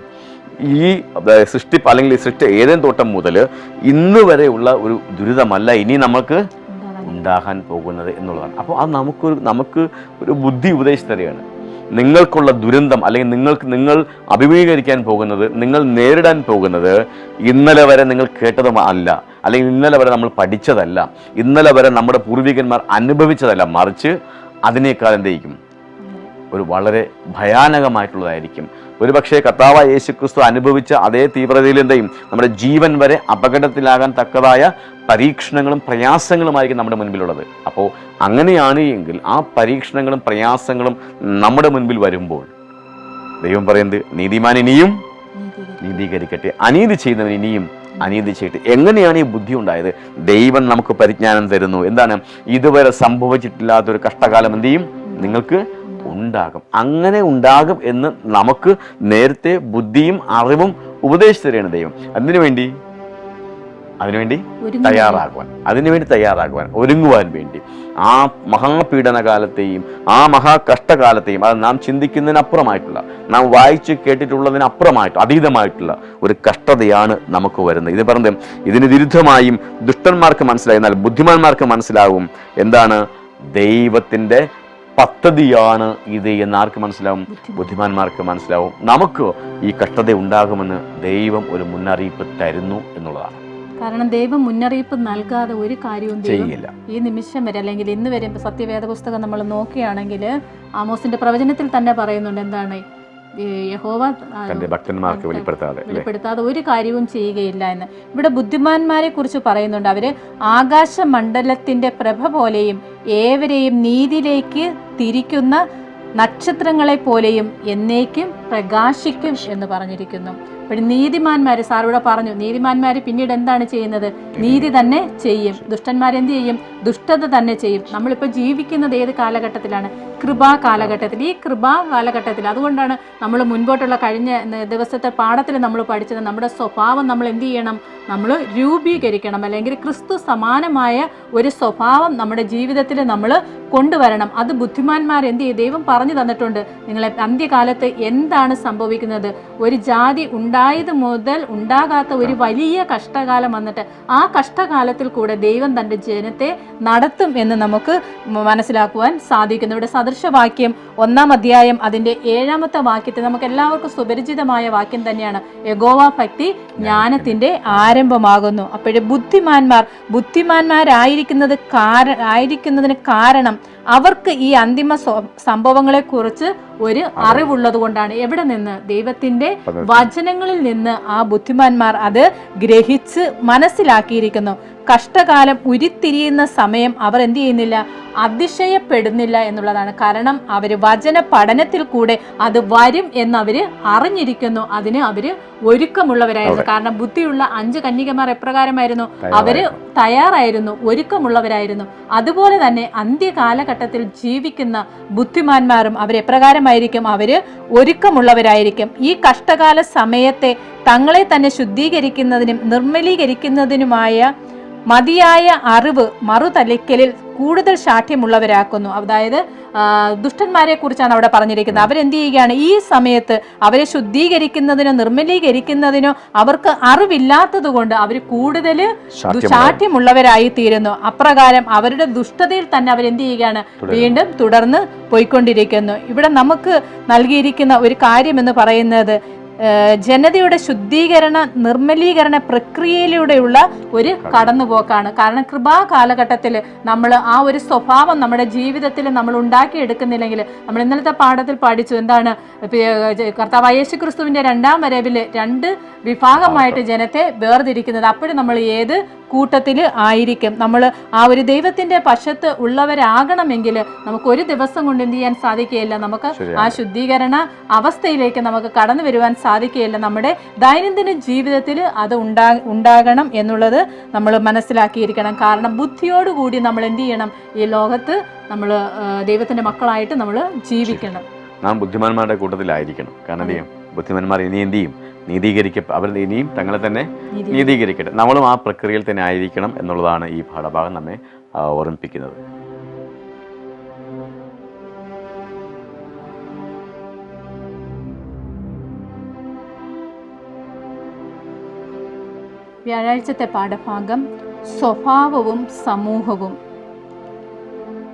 ഈ സൃഷ്ടിപ്പ് അല്ലെങ്കിൽ സൃഷ്ടി ഏതേൻ തോട്ടം മുതൽ ഇന്ന് വരെയുള്ള ഒരു ദുരിതമല്ല ഇനി നമുക്ക് ഉണ്ടാകാൻ പോകുന്നത് എന്നുള്ളതാണ്. അപ്പോൾ അത് നമുക്ക് ഒരു ബുദ്ധി ഉപദേശിച്ചു തരികയാണ്. നിങ്ങൾക്കുള്ള ദുരന്തം അല്ലെങ്കിൽ നിങ്ങൾ അഭിമുഖീകരിക്കാൻ പോകുന്നത്, നിങ്ങൾ നേരിടാൻ പോകുന്നത് ഇന്നലെ വരെ നിങ്ങൾ കേട്ടതും അല്ല, അല്ലെങ്കിൽ ഇന്നലെ വരെ നമ്മൾ പഠിച്ചതല്ല, ഇന്നലെ വരെ നമ്മുടെ പൂർവികന്മാർ അനുഭവിച്ചതല്ല, മറിച്ച് അതിനേക്കാൾ എന്തായിരിക്കും? ഒരു വളരെ ഭയാനകമായിട്ടുള്ളതായിരിക്കും, ഒരുപക്ഷെ കർത്താവായ യേശുക്രിസ്തു അനുഭവിച്ച അതേ തീവ്രതയിൽ എന്തെയും നമ്മുടെ ജീവൻ വരെ അപകടത്തിലാകാൻ തക്കതായ പരീക്ഷണങ്ങളും പ്രയാസങ്ങളുമായിരിക്കും നമ്മുടെ മുൻപിലുള്ളത്. അപ്പോൾ അങ്ങനെയാണ് എങ്കിൽ ആ പരീക്ഷണങ്ങളും പ്രയാസങ്ങളും നമ്മുടെ മുൻപിൽ വരുമ്പോൾ ദൈവം പറയുന്നത് നീതിമാൻ ഇനിയും നീതീകരിക്കട്ടെ, അനീതി ചെയ്യുന്നവൻ ഇനിയും അനീതി ചെയ്യട്ടെ. എങ്ങനെയാണ് ഈ ബുദ്ധി ഉണ്ടായത്? ദൈവം നമുക്ക് പരിജ്ഞാനം തരുന്നു. എന്താണ്? ഇതുവരെ സംഭവിച്ചിട്ടില്ലാത്തൊരു കഷ്ടകാലം എന്ത് ചെയ്യും? നിങ്ങൾക്ക് ഉണ്ടാകും. അങ്ങനെ ഉണ്ടാകും എന്ന് നമുക്ക് നേരത്തെ ബുദ്ധിയും അറിവും ഉപദേശിച്ചു തരികയാണ് ദൈവം. അതിനുവേണ്ടി തയ്യാറാകുവാൻ ഒരുങ്ങുവാൻ വേണ്ടി ആ മഹാപീഡന കാലത്തെയും ആ മഹാകഷ്ടകാലത്തെയും അത് നാം ചിന്തിക്കുന്നതിനപ്പുറമായിട്ടുള്ള, നാം വായിച്ച് കേട്ടിട്ടുള്ളതിനപ്പുറമായിട്ട് അതീതമായിട്ടുള്ള ഒരു കഷ്ടതയാണ് നമുക്ക് വരുന്നത്. ഇത് പറഞ്ഞത് ഇതിന് വിരുദ്ധമായും ദുഷ്ടന്മാർക്ക് മനസ്സിലായി, എന്നാൽ ബുദ്ധിമാന്മാർക്ക് മനസ്സിലാവും എന്താണ് ദൈവത്തിൻ്റെ പദ്ധതിയാണ് ഇത് എന്ന്. ആർക്ക് മനസ്സിലാവും? ബുദ്ധിമാന്മാർക്ക് മനസ്സിലാവും. നമുക്ക് ഈ കഷ്ടത ഉണ്ടാകുമെന്ന് ദൈവം ഒരു മുന്നറിയിപ്പ് തരുന്നു എന്നുള്ളതാണ്. കാരണം ദൈവം മുന്നറിയിപ്പ് നൽകാതെ ഒരു കാര്യവും ചെയ്യില്ല. ഈ നിമിഷം വരെ അല്ലെങ്കിൽ ഇന്ന് വരെ സത്യവേദ പുസ്തകം നമ്മൾ നോക്കുകയാണെങ്കിൽ ആമോസിന്റെ പ്രവചനത്തിൽ തന്നെ പറയുന്നുണ്ട് എന്താണ്? യഹോവ ഭക്തന്മാർക്ക് വെളിപ്പെടുത്താതെ ഒരു കാര്യവും ചെയ്യുകയില്ല എന്ന്. ഇവിടെ ബുദ്ധിമാന്മാരെ കുറിച്ച് പറയുന്നുണ്ട്. അവര് ആകാശമണ്ഡലത്തിന്റെ പ്രഭ പോലെയും ഏവരെയും നീതിയിലേക്ക് തിരിക്കുന്ന നക്ഷത്രങ്ങളെ പോലെയും എന്നേക്കും പ്രകാശിക്കും എന്ന് പറഞ്ഞിരിക്കുന്നു. അപ്പോൾ നീതിമാന്മാര്, സാർ ഇവിടെ പറഞ്ഞു, നീതിമാന്മാര് പിന്നീട് എന്താണ് ചെയ്യുന്നത്? നീതി തന്നെ ചെയ്യും. ദുഷ്ടന്മാരെന്ത് ചെയ്യും? ദുഷ്ടത തന്നെ ചെയ്യും. നമ്മളിപ്പോൾ ജീവിക്കുന്നത് ഏത് കാലഘട്ടത്തിലാണ്? കൃപാ കാലഘട്ടത്തിൽ. ഈ കൃപാ കാലഘട്ടത്തിൽ അതുകൊണ്ടാണ് നമ്മൾ മുൻപോട്ടുള്ള കഴിഞ്ഞ ദിവസത്തെ പാഠത്തിൽ നമ്മൾ പഠിച്ചത് നമ്മുടെ സ്വഭാവം നമ്മൾ എന്ത് ചെയ്യണം? നമ്മൾ രൂപീകരിക്കണം, അല്ലെങ്കിൽ ക്രിസ്തു സമാനമായ ഒരു സ്വഭാവം നമ്മുടെ ജീവിതത്തിൽ നമ്മൾ കൊണ്ടുവരണം. അത് ബുദ്ധിമാന്മാർ എന്ത് ചെയ്യും? ദൈവം പറഞ്ഞു തന്നിട്ടുണ്ട്. നിങ്ങളെ അന്ത്യകാലത്ത് എന്താണ് സംഭവിക്കുന്നത്? ഒരു ജാതി ഉണ്ടായത് മുതൽ ഉണ്ടാകാത്ത ഒരു വലിയ കഷ്ടകാലം വന്നിട്ട് ആ കഷ്ടകാലത്തിൽ കൂടെ ദൈവം തൻ്റെ ജനത്തെ നടത്തും എന്ന് നമുക്ക് മനസ്സിലാക്കുവാൻ സാധിക്കുന്നു. ഇവിടെ സദൃശവാക്യം 1-ാം അധ്യായം അതിൻ്റെ 7-ാമത്തെ വാക്യത്തിൽ നമുക്ക് എല്ലാവർക്കും സുപരിചിതമായ വാക്യം തന്നെയാണ്. യഹോവ ഭക്തി ജ്ഞാനത്തിൻ്റെ ആരംഭമാകുന്നു. അപ്പോഴേ ബുദ്ധിമാന്മാരായിരിക്കുന്നതിന് കാരണം അവർക്ക് ഈ അന്തിമ സംഭവങ്ങളെക്കുറിച്ച് ഒരു അറിവുള്ളത് കൊണ്ടാണ്. എവിടെ നിന്ന്? ദൈവത്തിന്റെ വചനങ്ങളിൽ നിന്ന് ആ ബുദ്ധിമാന്മാർ അത് ഗ്രഹിച്ച് മനസ്സിലാക്കിയിരിക്കുന്നു. കഷ്ടകാലം ഉരുത്തിരിയുന്ന സമയം അവർ എന്ത് ചെയ്യുന്നില്ല? അതിശയപ്പെടുന്നില്ല എന്നുള്ളതാണ്. കാരണം അവർ വചന പഠനത്തിൽ കൂടെ അത് വരും എന്നവര് അറിഞ്ഞിരിക്കുന്നു. അതിന് അവര് ഒരുക്കമുള്ളവരായിരുന്നു. കാരണം ബുദ്ധിയുള്ള 5 കന്യകമാർ എപ്രകാരമായിരുന്നു? അവര് തയ്യാറായിരുന്നു, ഒരുക്കമുള്ളവരായിരുന്നു. അതുപോലെ തന്നെ അന്ത്യകാലഘട്ടത്തിൽ ജീവിക്കുന്ന ബുദ്ധിമാന്മാരും അവരെപ്രകാരമായിരിക്കും? അവര് ഒരുക്കമുള്ളവരായിരിക്കും. ഈ കഷ്ടകാല സമയത്തെ തങ്ങളെ തന്നെ ശുദ്ധീകരിക്കുന്നതിനും നിർമ്മലീകരിക്കുന്നതിനുമായ മതിയായ അറിവ് മറുതലിക്കലിൽ കൂടുതൽ ശാഠ്യമുള്ളവരാക്കുന്നു. അതായത് ദുഷ്ടന്മാരെ കുറിച്ചാണ് അവിടെ പറഞ്ഞിരിക്കുന്നത്. അവരെന്ത് ചെയ്യുകയാണ്? ഈ സമയത്ത് അവരെ ശുദ്ധീകരിക്കുന്നതിനോ നിർമ്മലീകരിക്കുന്നതിനോ അവർക്ക് അറിവില്ലാത്തത് കൊണ്ട് അവർ കൂടുതൽ ശാഠ്യമുള്ളവരായി തീരുന്നു. അപ്രകാരം അവരുടെ ദുഷ്ടതയിൽ തന്നെ അവരെന്ത് ചെയ്യുകയാണ്? വീണ്ടും തുടർന്ന് പോയിക്കൊണ്ടിരിക്കുന്നു. ഇവിടെ നമുക്ക് നൽകിയിരിക്കുന്ന ഒരു കാര്യം എന്ന് പറയുന്നത് ജനതയുടെ ശുദ്ധീകരണ നിർമ്മലീകരണ പ്രക്രിയയിലൂടെയുള്ള ഒരു കടന്നുപോക്കാണ്. കാരണം കൃപാ കാലഘട്ടത്തിൽ നമ്മൾ ആ ഒരു സ്വഭാവം നമ്മുടെ ജീവിതത്തിൽ നമ്മൾ ഉണ്ടാക്കിയെടുക്കുന്നില്ലെങ്കിൽ, നമ്മൾ ഇന്നലത്തെ പാഠത്തിൽ പഠിച്ചു എന്താണ്? കർത്താവായ യേശുക്രിസ്തുവിന്റെ 2-ാം വരവിൽ 2 വിഭാഗമായിട്ട് ജനത്തെ വേർതിരിക്കുന്നത്. അപ്പോഴും നമ്മൾ ഏത് കൂട്ടത്തിൽ ആയിരിക്കും? നമ്മൾ ആ ഒരു ദൈവത്തിന്റെ പക്ഷത്ത് ഉള്ളവരാകണമെങ്കിൽ നമുക്ക് ഒരു ദിവസം കൊണ്ട് എന്ത് ചെയ്യാൻ സാധിക്കുകയില്ല. നമുക്ക് ആ ശുദ്ധീകരണ അവസ്ഥയിലേക്ക് നമുക്ക് കടന്നു വരുവാൻ സാധിക്കുകയില്ല. നമ്മുടെ ദൈനംദിന ജീവിതത്തിൽ അത് ഉണ്ടാകണം എന്നുള്ളത് നമ്മൾ മനസ്സിലാക്കിയിരിക്കണം. കാരണം ബുദ്ധിയോടുകൂടി നമ്മൾ എന്ത് ചെയ്യണം? ഈ ലോകത്ത് നമ്മൾ ദൈവത്തിന്റെ മക്കളായിട്ട് നമ്മൾ ജീവിക്കണം. നാം ബുദ്ധിമാന്മാരുടെ കൂട്ടത്തിലായിരിക്കണം. കാരണം ബുദ്ധിമാന്മാർ ഇനി എന്ത് ചെയ്യും? അവർ ഇനിയും തങ്ങളെ തന്നെ നീതീകരിക്കട്ടെ. നമ്മളും ആ പ്രക്രിയയിൽ തന്നെ ആയിരിക്കണം എന്നുള്ളതാണ് ഈ പാഠഭാഗം നമ്മെ ഓർമ്മിപ്പിക്കുന്നത്. വ്യാഴാഴ്ചത്തെ പാഠഭാഗം സ്വഭാവവും സമൂഹവും.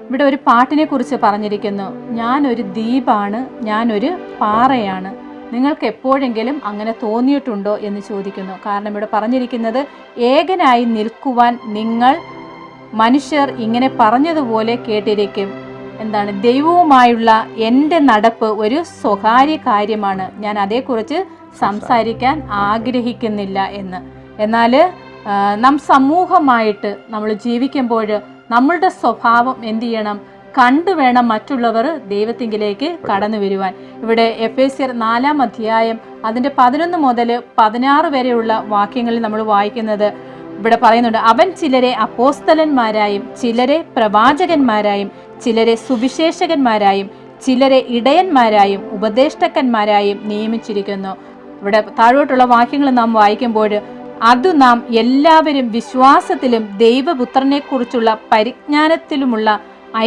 ഇവിടെ ഒരു പാട്ടിനെ കുറിച്ച് പറഞ്ഞിരിക്കുന്നു. ഞാനൊരു ദ്വീപാണ്, ഞാനൊരു പാറയാണ്. നിങ്ങൾക്ക് എപ്പോഴെങ്കിലും അങ്ങനെ തോന്നിയിട്ടുണ്ടോ എന്ന് ചോദിക്കുന്നു. കാരണം ഇവിടെ പറഞ്ഞിരിക്കുന്നത് ഏകനായി നിൽക്കുവാൻ നിങ്ങൾ മനുഷ്യർ ഇങ്ങനെ പറഞ്ഞതുപോലെ കേട്ടിരിക്കും. എന്താണ്, ദൈവവുമായുള്ള എൻ്റെ നടപ്പ് ഒരു സ്വകാര്യ കാര്യമാണ്, ഞാൻ അതേക്കുറിച്ച് സംസാരിക്കാൻ ആഗ്രഹിക്കുന്നില്ല എന്ന്. എന്നാൽ നാം സമൂഹമായിട്ട് നമ്മൾ ജീവിക്കുമ്പോൾ നമ്മളുടെ സ്വഭാവം എന്ത് ചെയ്യണം, കണ്ടു വേണം മറ്റുള്ളവർ ദൈവത്തിങ്കിലേക്ക് കടന്നു വരുവാൻ. ഇവിടെ എഫേസ്യർ 4-ാം അധ്യായം അതിൻ്റെ 11 മുതൽ 16 വരെയുള്ള വാക്യങ്ങളിൽ നമ്മൾ വായിക്കുന്നത് ഇവിടെ പറയുന്നുണ്ട്. അവൻ ചിലരെ അപ്പോസ്തലന്മാരായും ചിലരെ പ്രവാചകന്മാരായും ചിലരെ സുവിശേഷകന്മാരായും ചിലരെ ഇടയന്മാരായും ഉപദേഷ്ടാക്കന്മാരായും നിയമിച്ചിരിക്കുന്നു. ഇവിടെ താഴോട്ടുള്ള വാക്യങ്ങൾ നാം വായിക്കുമ്പോൾ അതു നാം എല്ലാവരും വിശ്വാസത്തിലും ദൈവപുത്രനെക്കുറിച്ചുള്ള പരിജ്ഞാനത്തിലുമുള്ള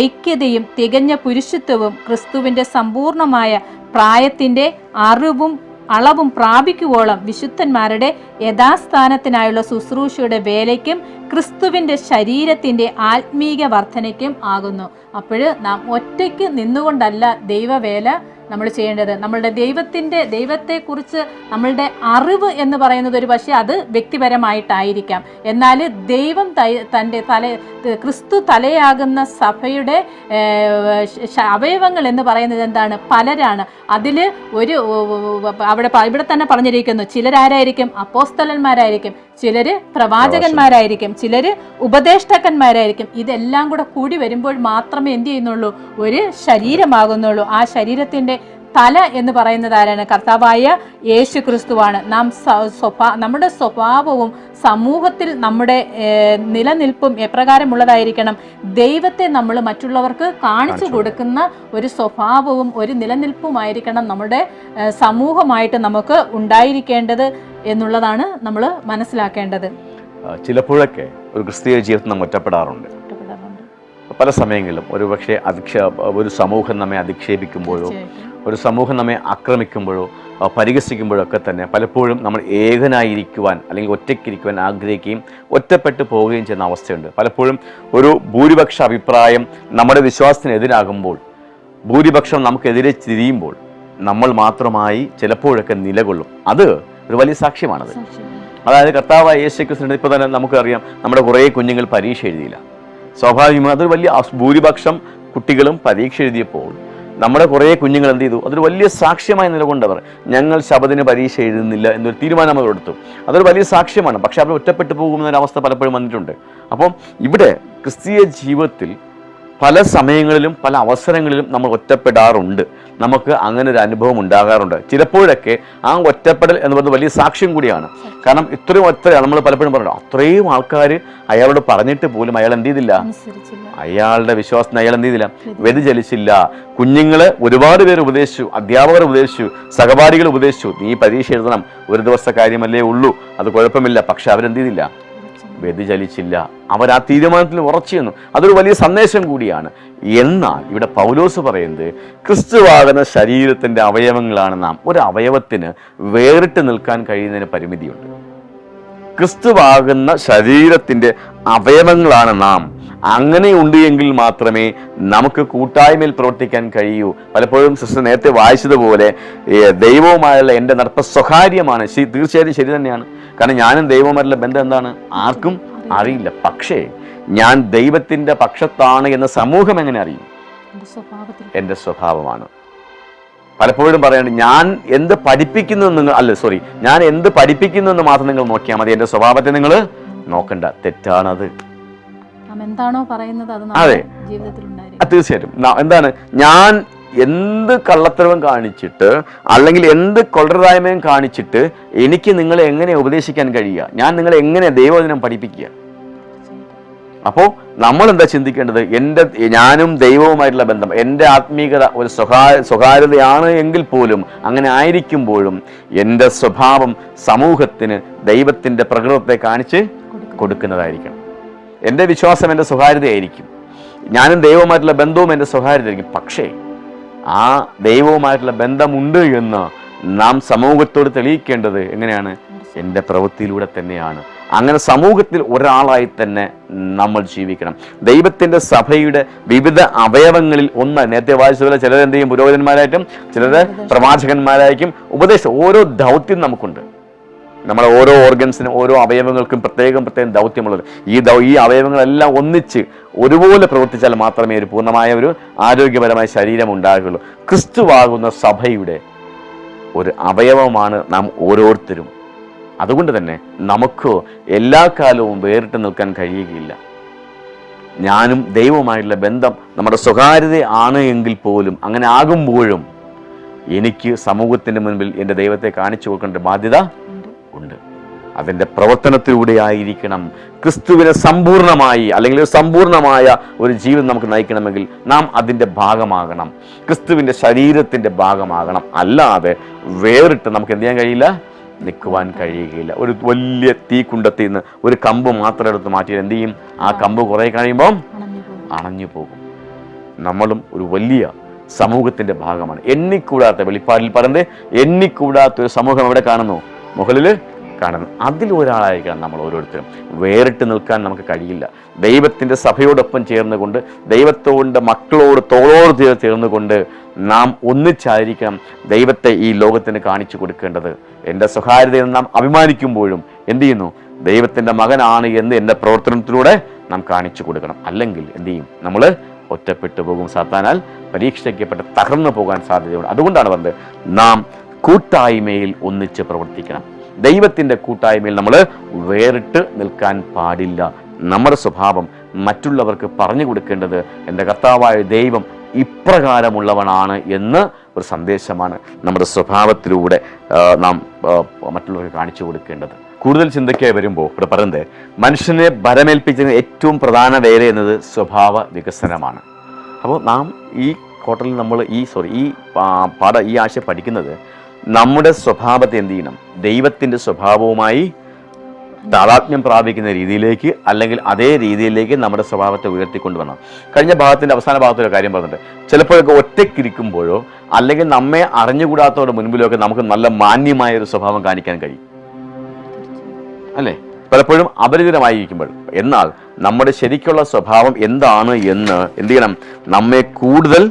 ഐക്യതയും തികഞ്ഞ പുരുഷത്വവും ക്രിസ്തുവിൻ്റെ സമ്പൂർണമായ പ്രായത്തിൻ്റെ അറിവും അളവും പ്രാപിക്കുവോളം വിശുദ്ധന്മാരുടെ യഥാസ്ഥാനത്തിനായുള്ള ശുശ്രൂഷയുടെ വേലയ്ക്കും ക്രിസ്തുവിൻ്റെ ശരീരത്തിൻ്റെ ആത്മീക വർധനയ്ക്കും ആകുന്നു. അപ്പോൾ നാം ഒറ്റയ്ക്ക് നിന്നുകൊണ്ടല്ല ദൈവവേല നമ്മൾ ചെയ്യേണ്ടത്. നമ്മളുടെ ദൈവത്തെക്കുറിച്ച് നമ്മളുടെ അറിവ് എന്ന് പറയുന്നത് ഒരു പക്ഷേ അത് വ്യക്തിപരമായിട്ടായിരിക്കാം. എന്നാൽ ദൈവം ക്രിസ്തു തലയാകുന്ന സഭയുടെ അവയവങ്ങൾ എന്ന് പറയുന്നത് എന്താണ്, പലരാണ്. അതിൽ ഇവിടെ തന്നെ പറഞ്ഞിരിക്കുന്നു, ചിലരാരായിരിക്കും, അപ്പോസ്തലന്മാരായിരിക്കും, ചിലർ പ്രവാചകന്മാരായിരിക്കും, ചിലർ ഉപദേഷ്ടാക്കന്മാരായിരിക്കും. ഇതെല്ലാം കൂടി വരുമ്പോൾ മാത്രമേ എന്ത് ചെയ്യുന്നുള്ളൂ, ഒരു ശരീരമാകുന്നുള്ളൂ. ആ ശരീരത്തിൻ്റെ തല എന്ന് പറയുന്നത് ആരാണ്? കർത്താവായ യേശു ക്രിസ്തുവാണ്. നമ്മുടെ സ്വഭാവവും സമൂഹത്തിൽ നമ്മുടെ നിലനിൽപ്പും എപ്രകാരമുള്ളതായിരിക്കണം? ദൈവത്തെ നമ്മൾ മറ്റുള്ളവർക്ക് കാണിച്ചു കൊടുക്കുന്ന ഒരു സ്വഭാവവും ഒരു നിലനിൽപ്പുമായിരിക്കണം നമ്മുടെ സമൂഹമായിട്ട് നമുക്ക് ഉണ്ടായിരിക്കേണ്ടത് എന്നുള്ളതാണ് നമ്മൾ മനസ്സിലാക്കേണ്ടത്. ചിലപ്പോഴൊക്കെ ഒരു ക്രിസ്തീയ ജീവിതത്തിൽ നാം ഒറ്റപ്പെടാറുണ്ട്. പല സമയങ്ങളിലും ഒരുപക്ഷെ ഒരു സമൂഹം നമ്മെ അധിക്ഷേപിക്കുമ്പോഴോ ഒരു സമൂഹം നമ്മെ ആക്രമിക്കുമ്പോഴോ പരിഹസിക്കുമ്പോഴോ ഒക്കെ തന്നെ പലപ്പോഴും നമ്മൾ ഏകനായിരിക്കുവാൻ അല്ലെങ്കിൽ ഒറ്റയ്ക്കിരിക്കുവാൻ ആഗ്രഹിക്കുകയും ഒറ്റപ്പെട്ടു പോവുകയും ചെയ്യുന്ന അവസ്ഥയുണ്ട്. പലപ്പോഴും ഒരു ഭൂരിപക്ഷ അഭിപ്രായം നമ്മുടെ വിശ്വാസത്തിനെതിരാകുമ്പോൾ, ഭൂരിപക്ഷം നമുക്കെതിരെ തിരിയുമ്പോൾ നമ്മൾ മാത്രമായി ചിലപ്പോഴൊക്കെ നിലകൊള്ളും. അത് ഒരു വലിയ സാക്ഷ്യമാണത്. അതായത് കർത്താവായ യേശു ക്രിസ്തുവിന്റെ ഇപ്പോൾ തന്നെ നമുക്കറിയാം, നമ്മുടെ കുറേ കുഞ്ഞുങ്ങൾ പരീക്ഷ എഴുതിയില്ല. സ്വാഭാവികമായി അതൊരു വലിയ ഭൂരിപക്ഷം കുട്ടികളും പരീക്ഷ എഴുതിയപ്പോൾ നമ്മുടെ കുറേ കുഞ്ഞുങ്ങൾ എന്ത് ചെയ്തു? അതൊരു വലിയ സാക്ഷ്യമായി നിലകൊണ്ടവർ ഞങ്ങൾ ശബദിന് പരീക്ഷ എഴുതുന്നില്ല എന്നൊരു തീരുമാനം അവർ എടുത്തു. അതൊരു വലിയ സാക്ഷ്യമാണ്. പക്ഷെ അവർ ഒറ്റപ്പെട്ടു പോകുന്നൊരവസ്ഥ പലപ്പോഴും വന്നിട്ടുണ്ട്. അപ്പം ഇവിടെ ക്രിസ്തീയ ജീവിതത്തിൽ പല സമയങ്ങളിലും പല അവസരങ്ങളിലും നമ്മൾ ഒറ്റപ്പെടാറുണ്ട്. നമുക്ക് അങ്ങനെ ഒരു അനുഭവം ഉണ്ടാകാറുണ്ട്. ചിലപ്പോഴൊക്കെ ആ ഒറ്റപ്പെടൽ എന്ന് പറയുന്നത് വലിയ സാക്ഷ്യം കൂടിയാണ്. കാരണം ഇത്രയും നമ്മൾ പലപ്പോഴും പറഞ്ഞു, അത്രയും ആൾക്കാർ അയാളോട് പറഞ്ഞിട്ട് പോലും അയാൾ എന്ത് ചെയ്തില്ല, അയാളുടെ വിശ്വാസത്തിന് അയാൾ എന്ത് ചെയ്തില്ല, വ്യതിചലിച്ചില്ല. കുഞ്ഞുങ്ങളെ ഒരുപാട് പേര് ഉപദേശിച്ചു, അധ്യാപകർ ഉപദേശിച്ചു, സഹപാഠികൾ ഉപദേശിച്ചു, നീ പരീക്ഷ എഴുതണം, ഒരു ദിവസത്തെ കാര്യമല്ലേ ഉള്ളൂ, അത് കുഴപ്പമില്ല. പക്ഷെ അവരെന്ത് ചെയ്തില്ല, വ്യതിചലിച്ചില്ല. അവർ ആ തീരുമാനത്തിൽ ഉറച്ചു നിന്നു. അതൊരു വലിയ സന്ദേശം കൂടിയാണ്. എന്നാൽ ഇവിടെ പൗലോസ് പറയുന്നത് ക്രിസ്തുവാകുന്ന ശരീരത്തിൻ്റെ അവയവങ്ങളാണ് നാം. ഒരു അവയവത്തിന് വേറിട്ട് നിൽക്കാൻ കഴിയുന്നതിന് പരിമിതിയുണ്ട്. ക്രിസ്തുവാകുന്ന ശരീരത്തിൻ്റെ അവയവങ്ങളാണ് നാം. അങ്ങനെയുണ്ട് എങ്കിൽ മാത്രമേ നമുക്ക് കൂട്ടായ്മയിൽ പ്രവർത്തിക്കാൻ കഴിയൂ. പലപ്പോഴും സിസ്റ്റർ നേരത്തെ വായിച്ചതുപോലെ ദൈവവുമായുള്ള എൻ്റെ നടപ്പ് സ്വകാര്യമാണ്. തീർച്ചയായിട്ടും ശരി തന്നെയാണ്. കാരണം ഞാനും ദൈവവുമായുള്ള ബന്ധം എന്താണ് ആർക്കും അറിയില്ല. പക്ഷേ ഞാൻ ദൈവത്തിൻ്റെ പക്ഷത്താണ് എന്ന് സമൂഹം എങ്ങനെ അറിയും? എൻ്റെ സ്വഭാവമാണ്. പലപ്പോഴും പറയേണ്ടത് ഞാൻ എന്ത് പഠിപ്പിക്കുന്നു ഞാൻ എന്ത് പഠിപ്പിക്കുന്നു എന്ന് മാത്രം നിങ്ങൾ നോക്കിയാൽ മതി, എൻ്റെ സ്വഭാവത്തെ നിങ്ങൾ നോക്കണ്ട. തെറ്റാണത്. എന്താണോ പറയുന്നത് അത് അതെ, ജീവിതത്തിൽ തീർച്ചയായിട്ടും. എന്താണ് ഞാൻ എന്ത് കള്ളത്തരവും കാണിച്ചിട്ട് അല്ലെങ്കിൽ എന്ത് കൊള്ളരുതായ്മയും കാണിച്ചിട്ട് എനിക്ക് നിങ്ങളെ എങ്ങനെ ഉപദേശിക്കാൻ കഴിയുക? ഞാൻ നിങ്ങളെ എങ്ങനെ ദൈവവചനം പഠിപ്പിക്കുക? അപ്പോൾ നമ്മൾ എന്താ ചിന്തിക്കേണ്ടത്? ഞാനും ദൈവവുമായിട്ടുള്ള ബന്ധം, എൻ്റെ ആത്മീയത ഒരു സ്വകാര്യതയാണ് എങ്കിൽ പോലും, അങ്ങനെ ആയിരിക്കുമ്പോഴും എൻ്റെ സ്വഭാവം സമൂഹത്തിന് ദൈവത്തിൻ്റെ പ്രകൃതത്തെ കാണിച്ച് കൊടുക്കുന്നതായിരിക്കണം. എൻ്റെ വിശ്വാസം എൻ്റെ സ്വകാര്യതയായിരിക്കും, ഞാനും ദൈവവുമായിട്ടുള്ള ബന്ധവും എൻ്റെ സ്വകാര്യതയായിരിക്കും. പക്ഷേ ആ ദൈവവുമായിട്ടുള്ള ബന്ധമുണ്ട് എന്ന് നാം സമൂഹത്തോട് തെളിയിക്കേണ്ടത് എങ്ങനെയാണ്? എൻ്റെ പ്രവൃത്തിയിലൂടെ തന്നെയാണ്. അങ്ങനെ സമൂഹത്തിൽ ഒരാളായി തന്നെ നമ്മൾ ജീവിക്കണം. ദൈവത്തിൻ്റെ സഭയുടെ വിവിധ അവയവങ്ങളിൽ ഒന്ന് നേരത്തെ വായിച്ചതുപോലെ ചിലരെന്ത് ചെയ്യും? പുരോഹിതന്മാരായിട്ടും ചിലർ പ്രവാചകന്മാരായിരിക്കും, ഓരോ ദൗത്യം നമുക്കുണ്ട്. നമ്മുടെ ഓരോ ഓർഗൻസിനും ഓരോ അവയവങ്ങൾക്കും പ്രത്യേകം ദൗത്യമുള്ളത്. ഈ അവയവങ്ങളെല്ലാം ഒന്നിച്ച് ഒരുപോലെ പ്രവർത്തിച്ചാൽ മാത്രമേ ഒരു പൂർണ്ണമായ ഒരു ആരോഗ്യപരമായ ശരീരം ഉണ്ടാകുകയുള്ളൂ. ക്രിസ്തുവാകുന്ന സഭയുടെ ഒരു അവയവമാണ് നാം ഓരോരുത്തരും. അതുകൊണ്ട് തന്നെ നമുക്ക് എല്ലാ കാലവും വേറിട്ട് നിൽക്കാൻ കഴിയുകയില്ല. ഞാനും ദൈവവുമായിട്ടുള്ള ബന്ധം നമ്മുടെ സ്വകാര്യത ആണ് എങ്കിൽ പോലും, അങ്ങനെ ആകുമ്പോഴും എനിക്ക് സമൂഹത്തിൻ്റെ മുൻപിൽ എൻ്റെ ദൈവത്തെ കാണിച്ചു കൊടുക്കേണ്ട ബാധ്യത ഉണ്ട്. അതിൻ്റെ പ്രവർത്തനത്തിലൂടെ ആയിരിക്കണം. ക്രിസ്തുവിനെ സമ്പൂർണ്ണമായി അല്ലെങ്കിൽ സമ്പൂർണ്ണമായ ഒരു ജീവിതം നമുക്ക് നയിക്കണമെങ്കിൽ നാം അതിൻ്റെ ഭാഗമാകണം, ക്രിസ്തുവിൻ്റെ ശരീരത്തിൻ്റെ ഭാഗമാകണം. അല്ലാതെ വേറിട്ട് നമുക്ക് എന്ത് ചെയ്യാൻ കഴിയില്ല, നിൽക്കുവാൻ കഴിയുകയില്ല. ഒരു വലിയ തീക്കുണ്ടത്തിൽ നിന്ന് ഒരു കമ്പ് മാത്രം എടുത്ത് മാറ്റി എന്ത് ചെയ്യും? ആ കമ്പ് കുറേ കഴിയുമ്പം അണഞ്ഞു പോകും. നമ്മളും ഒരു വലിയ സമൂഹത്തിൻ്റെ ഭാഗമാണ്. എണ്ണിക്കൂടാത്ത, വെളിപ്പാടിൽ പറയുന്നത് എണ്ണിക്കൂടാത്ത ഒരു സമൂഹം എവിടെ കാണുന്നു? മുകളിൽ കാണുന്നു. അതിലൊരാളായിരിക്കണം നമ്മൾ ഓരോരുത്തരും. വേറിട്ട് നിൽക്കാൻ നമുക്ക് കഴിയില്ല. ദൈവത്തിൻ്റെ സഭയോടൊപ്പം ചേർന്നുകൊണ്ട്, ദൈവത്തോട് മക്കളോട് തോളോട് ചേർന്നുകൊണ്ട് നാം ഒന്നിച്ചായിരിക്കണം ദൈവത്തെ ഈ ലോകത്തിന് കാണിച്ചു കൊടുക്കേണ്ടത്. എൻ്റെ സ്വകാര്യതയിൽ നാം അഭിമാനിക്കുമ്പോഴും എന്ത് ചെയ്യുന്നു? ദൈവത്തിൻ്റെ മകനാണ് എന്ന് എൻ്റെ പ്രവർത്തനത്തിലൂടെ നാം കാണിച്ചു കൊടുക്കണം. അല്ലെങ്കിൽ എന്ത് ചെയ്യും? നമ്മൾ ഒറ്റപ്പെട്ടു പോകും, സാത്താനാൽ പരീക്ഷിക്കപ്പെട്ട് തകർന്നു പോകാൻ സാധ്യതയുണ്ട്. അതുകൊണ്ടാണ് പറഞ്ഞത് നാം കൂട്ടായ്മയിൽ ഒന്നിച്ച് പ്രവർത്തിക്കണം. ദൈവത്തിൻ്റെ കൂട്ടായ്മയിൽ നമ്മൾ വേറിട്ട് നിൽക്കാൻ പാടില്ല. നമ്മുടെ സ്വഭാവം മറ്റുള്ളവർക്ക് പറഞ്ഞു കൊടുക്കേണ്ടത് എൻ്റെ കർത്താവായ ദൈവം ഇപ്രകാരമുള്ളവനാണ് എന്ന് ഒരു സന്ദേശമാണ് നമ്മുടെ സ്വഭാവത്തിലൂടെ നാം മറ്റുള്ളവർക്ക് കാണിച്ചു കൊടുക്കേണ്ടത്. കൂടുതൽ ചിന്തയ്ക്കായി വരുമ്പോൾ ഇവിടെ പറയുന്നത് മനുഷ്യനെ ഭരമേൽപ്പിച്ചതിന് ഏറ്റവും പ്രധാന വേല എന്നത് സ്വഭാവ വികസനമാണ്. അപ്പോൾ നാം ഈ ക്വാർട്ടറിൽ നമ്മൾ ഈ ആശയം പഠിക്കുന്നത് നമ്മുടെ സ്വഭാവത്തെ എന്ത് ചെയ്യണം? ദൈവത്തിൻ്റെ സ്വഭാവവുമായി താതാത്മ്യം പ്രാപിക്കുന്ന രീതിയിലേക്ക്, അല്ലെങ്കിൽ അതേ രീതിയിലേക്ക് നമ്മുടെ സ്വഭാവത്തെ ഉയർത്തിക്കൊണ്ടുവരണം. കഴിഞ്ഞ ഭാഗത്തിൻ്റെ അവസാന ഭാഗത്തൊരു കാര്യം പറഞ്ഞിട്ടുണ്ട്. ചിലപ്പോഴൊക്കെ ഒറ്റയ്ക്കിരിക്കുമ്പോഴോ അല്ലെങ്കിൽ നമ്മെ അറിഞ്ഞുകൂടാത്തവരുടെ മുൻപിലൊക്കെ നമുക്ക് നല്ല മാന്യമായ ഒരു സ്വഭാവം കാണിക്കാൻ കഴിയും, അല്ലേ? പലപ്പോഴും അപരിചിതമായിരിക്കുമ്പോൾ. എന്നാൽ നമ്മുടെ ശരിക്കുള്ള സ്വഭാവം എന്താണ് എന്ന് എന്ത് ചെയ്യണം? നമ്മെ കൂടുതൽ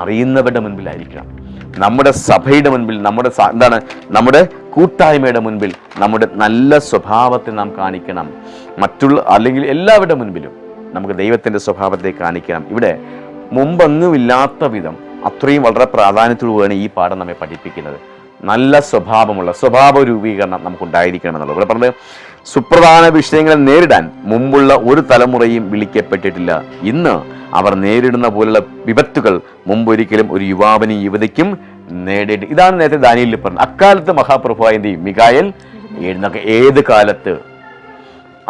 അറിയുന്നവരുടെ മുൻപിലായിരിക്കണം. നമ്മുടെ സഭയുടെ മുൻപിൽ, നമ്മുടെ കൂട്ടായ്മയുടെ മുൻപിൽ നമ്മുടെ നല്ല സ്വഭാവത്തെ നാം കാണിക്കണം. അല്ലെങ്കിൽ എല്ലാവരുടെ മുൻപിലും നമുക്ക് ദൈവത്തിൻ്റെ സ്വഭാവത്തെ കാണിക്കണം. ഇവിടെ മുമ്പെങ്ങുമില്ലാത്ത വിധം അത്രയും വളരെ പ്രാധാന്യത്തോടുകൂടിയാണ് ഈ പാഠം നമ്മെ പഠിപ്പിക്കുന്നത്. നല്ല സ്വഭാവമുള്ള സ്വഭാവ രൂപീകരണം നമുക്കുണ്ടായിരിക്കണം എന്നുള്ളത്. ഇവിടെ പറഞ്ഞത് സുപ്രധാന വിഷയങ്ങളെ നേരിടാൻ മുമ്പുള്ള ഒരു തലമുറയും വിളിക്കപ്പെട്ടിട്ടില്ല. ഇന്ന് അവർ നേരിടുന്ന പോലുള്ള വിപത്തുകൾ മുമ്പൊരിക്കലും ഒരു യുവാവിനും യുവതിക്കും നേടിയിട്ട്. ഇതാണ് നേരത്തെ ദാനിയേലിൽ പറഞ്ഞത്. അക്കാലത്ത് മഹാപ്രഭുവായ മിഖായേൽ ഏത് കാലത്ത്?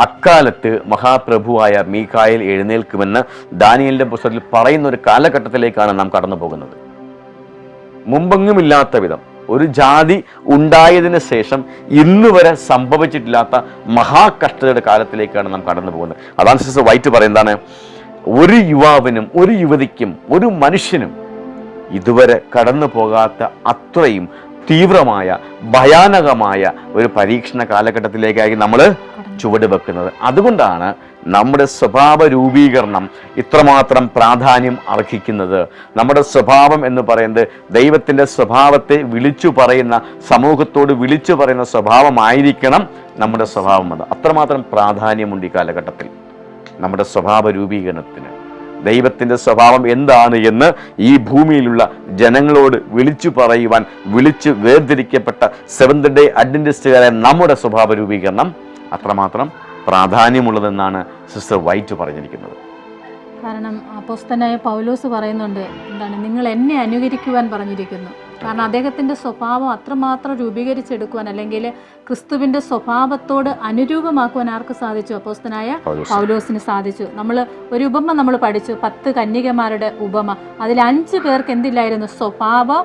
അക്കാലത്ത് മഹാപ്രഭുവായ മീഖായേൽ എഴുന്നേൽക്കുമെന്ന് ദാനിയേലിന്റെ പുസ്തകത്തിൽ പറയുന്ന ഒരു കാലഘട്ടത്തിലേക്കാണ് നാം കടന്നു പോകുന്നത്. മുമ്പെങ്ങുമില്ലാത്ത വിധം ഒരു ജാതി ഉണ്ടായതിന് ശേഷം ഇന്ന് വരെ സംഭവിച്ചിട്ടില്ലാത്ത മഹാകഷ്ടതയുടെ കാലത്തിലേക്കാണ് നാം കടന്നു പോകുന്നത്. അതാണ് സിസ്റ്റർ വൈറ്റ് പറയുന്നതാണ്, ഒരു യുവാവിനും ഒരു യുവതിക്കും ഒരു മനുഷ്യനും ഇതുവരെ കടന്നു പോകാത്ത അത്രയും തീവ്രമായ ഭയാനകമായ ഒരു പരീക്ഷണ കാലഘട്ടത്തിലേക്കായി നമ്മൾ ചുവട് വെക്കുന്നത്. അതുകൊണ്ടാണ് നമ്മുടെ സ്വഭാവ രൂപീകരണം ഇത്രമാത്രം പ്രാധാന്യം അർഹിക്കുന്നത്. നമ്മുടെ സ്വഭാവം എന്ന് പറയുന്നത് ദൈവത്തിൻ്റെ സ്വഭാവത്തെ വിളിച്ചു പറയുന്ന, സമൂഹത്തോട് വിളിച്ചു പറയുന്ന സ്വഭാവമായിരിക്കണം നമ്മുടെ സ്വഭാവം. അത് അത്രമാത്രം പ്രാധാന്യമുണ്ട് ഈ കാലഘട്ടത്തിൽ. നമ്മുടെ സ്വഭാവ രൂപീകരണത്തിന് ദൈവത്തിൻ്റെ സ്വഭാവം എന്താണ് എന്ന് ഈ ഭൂമിയിലുള്ള ജനങ്ങളോട് വിളിച്ചു പറയുവാൻ വിളിച്ച് വേർതിരിക്കപ്പെട്ട സെവന്ത് ഡേ അഡ്വെന്റിസ്റ്റുകാരെ നമ്മുടെ സ്വഭാവ രൂപീകരണം അത്രമാത്രം പ്രാധാന്യമുള്ളതെന്നാണ് സിസ്റ്റർ വൈറ്റ് പറഞ്ഞിരിക്കുന്നത്. കാരണം അപ്പോസ്തലനായ പൗലോസ് പറയുന്നുണ്ട്, നിങ്ങൾ എന്നെ അനുകരിക്കുവാൻ പറഞ്ഞിരിക്കുന്നു. കാരണം അദ്ദേഹത്തിൻ്റെ സ്വഭാവം അത്രമാത്രം രൂപീകരിച്ചെടുക്കുവാൻ, അല്ലെങ്കിൽ ക്രിസ്തുവിൻ്റെ സ്വഭാവത്തോട് അനുരൂപമാക്കുവാൻ ആർക്ക് സാധിച്ചു? അപ്പോസ്തലനായ പൗലോസിന് സാധിച്ചു. ഒരു ഉപമ നമ്മൾ പഠിച്ചു, 10 കന്യകമാരുടെ ഉപമ. അതിൽ 5 പേർക്ക് എന്തില്ലായിരുന്നു? സ്വഭാവം.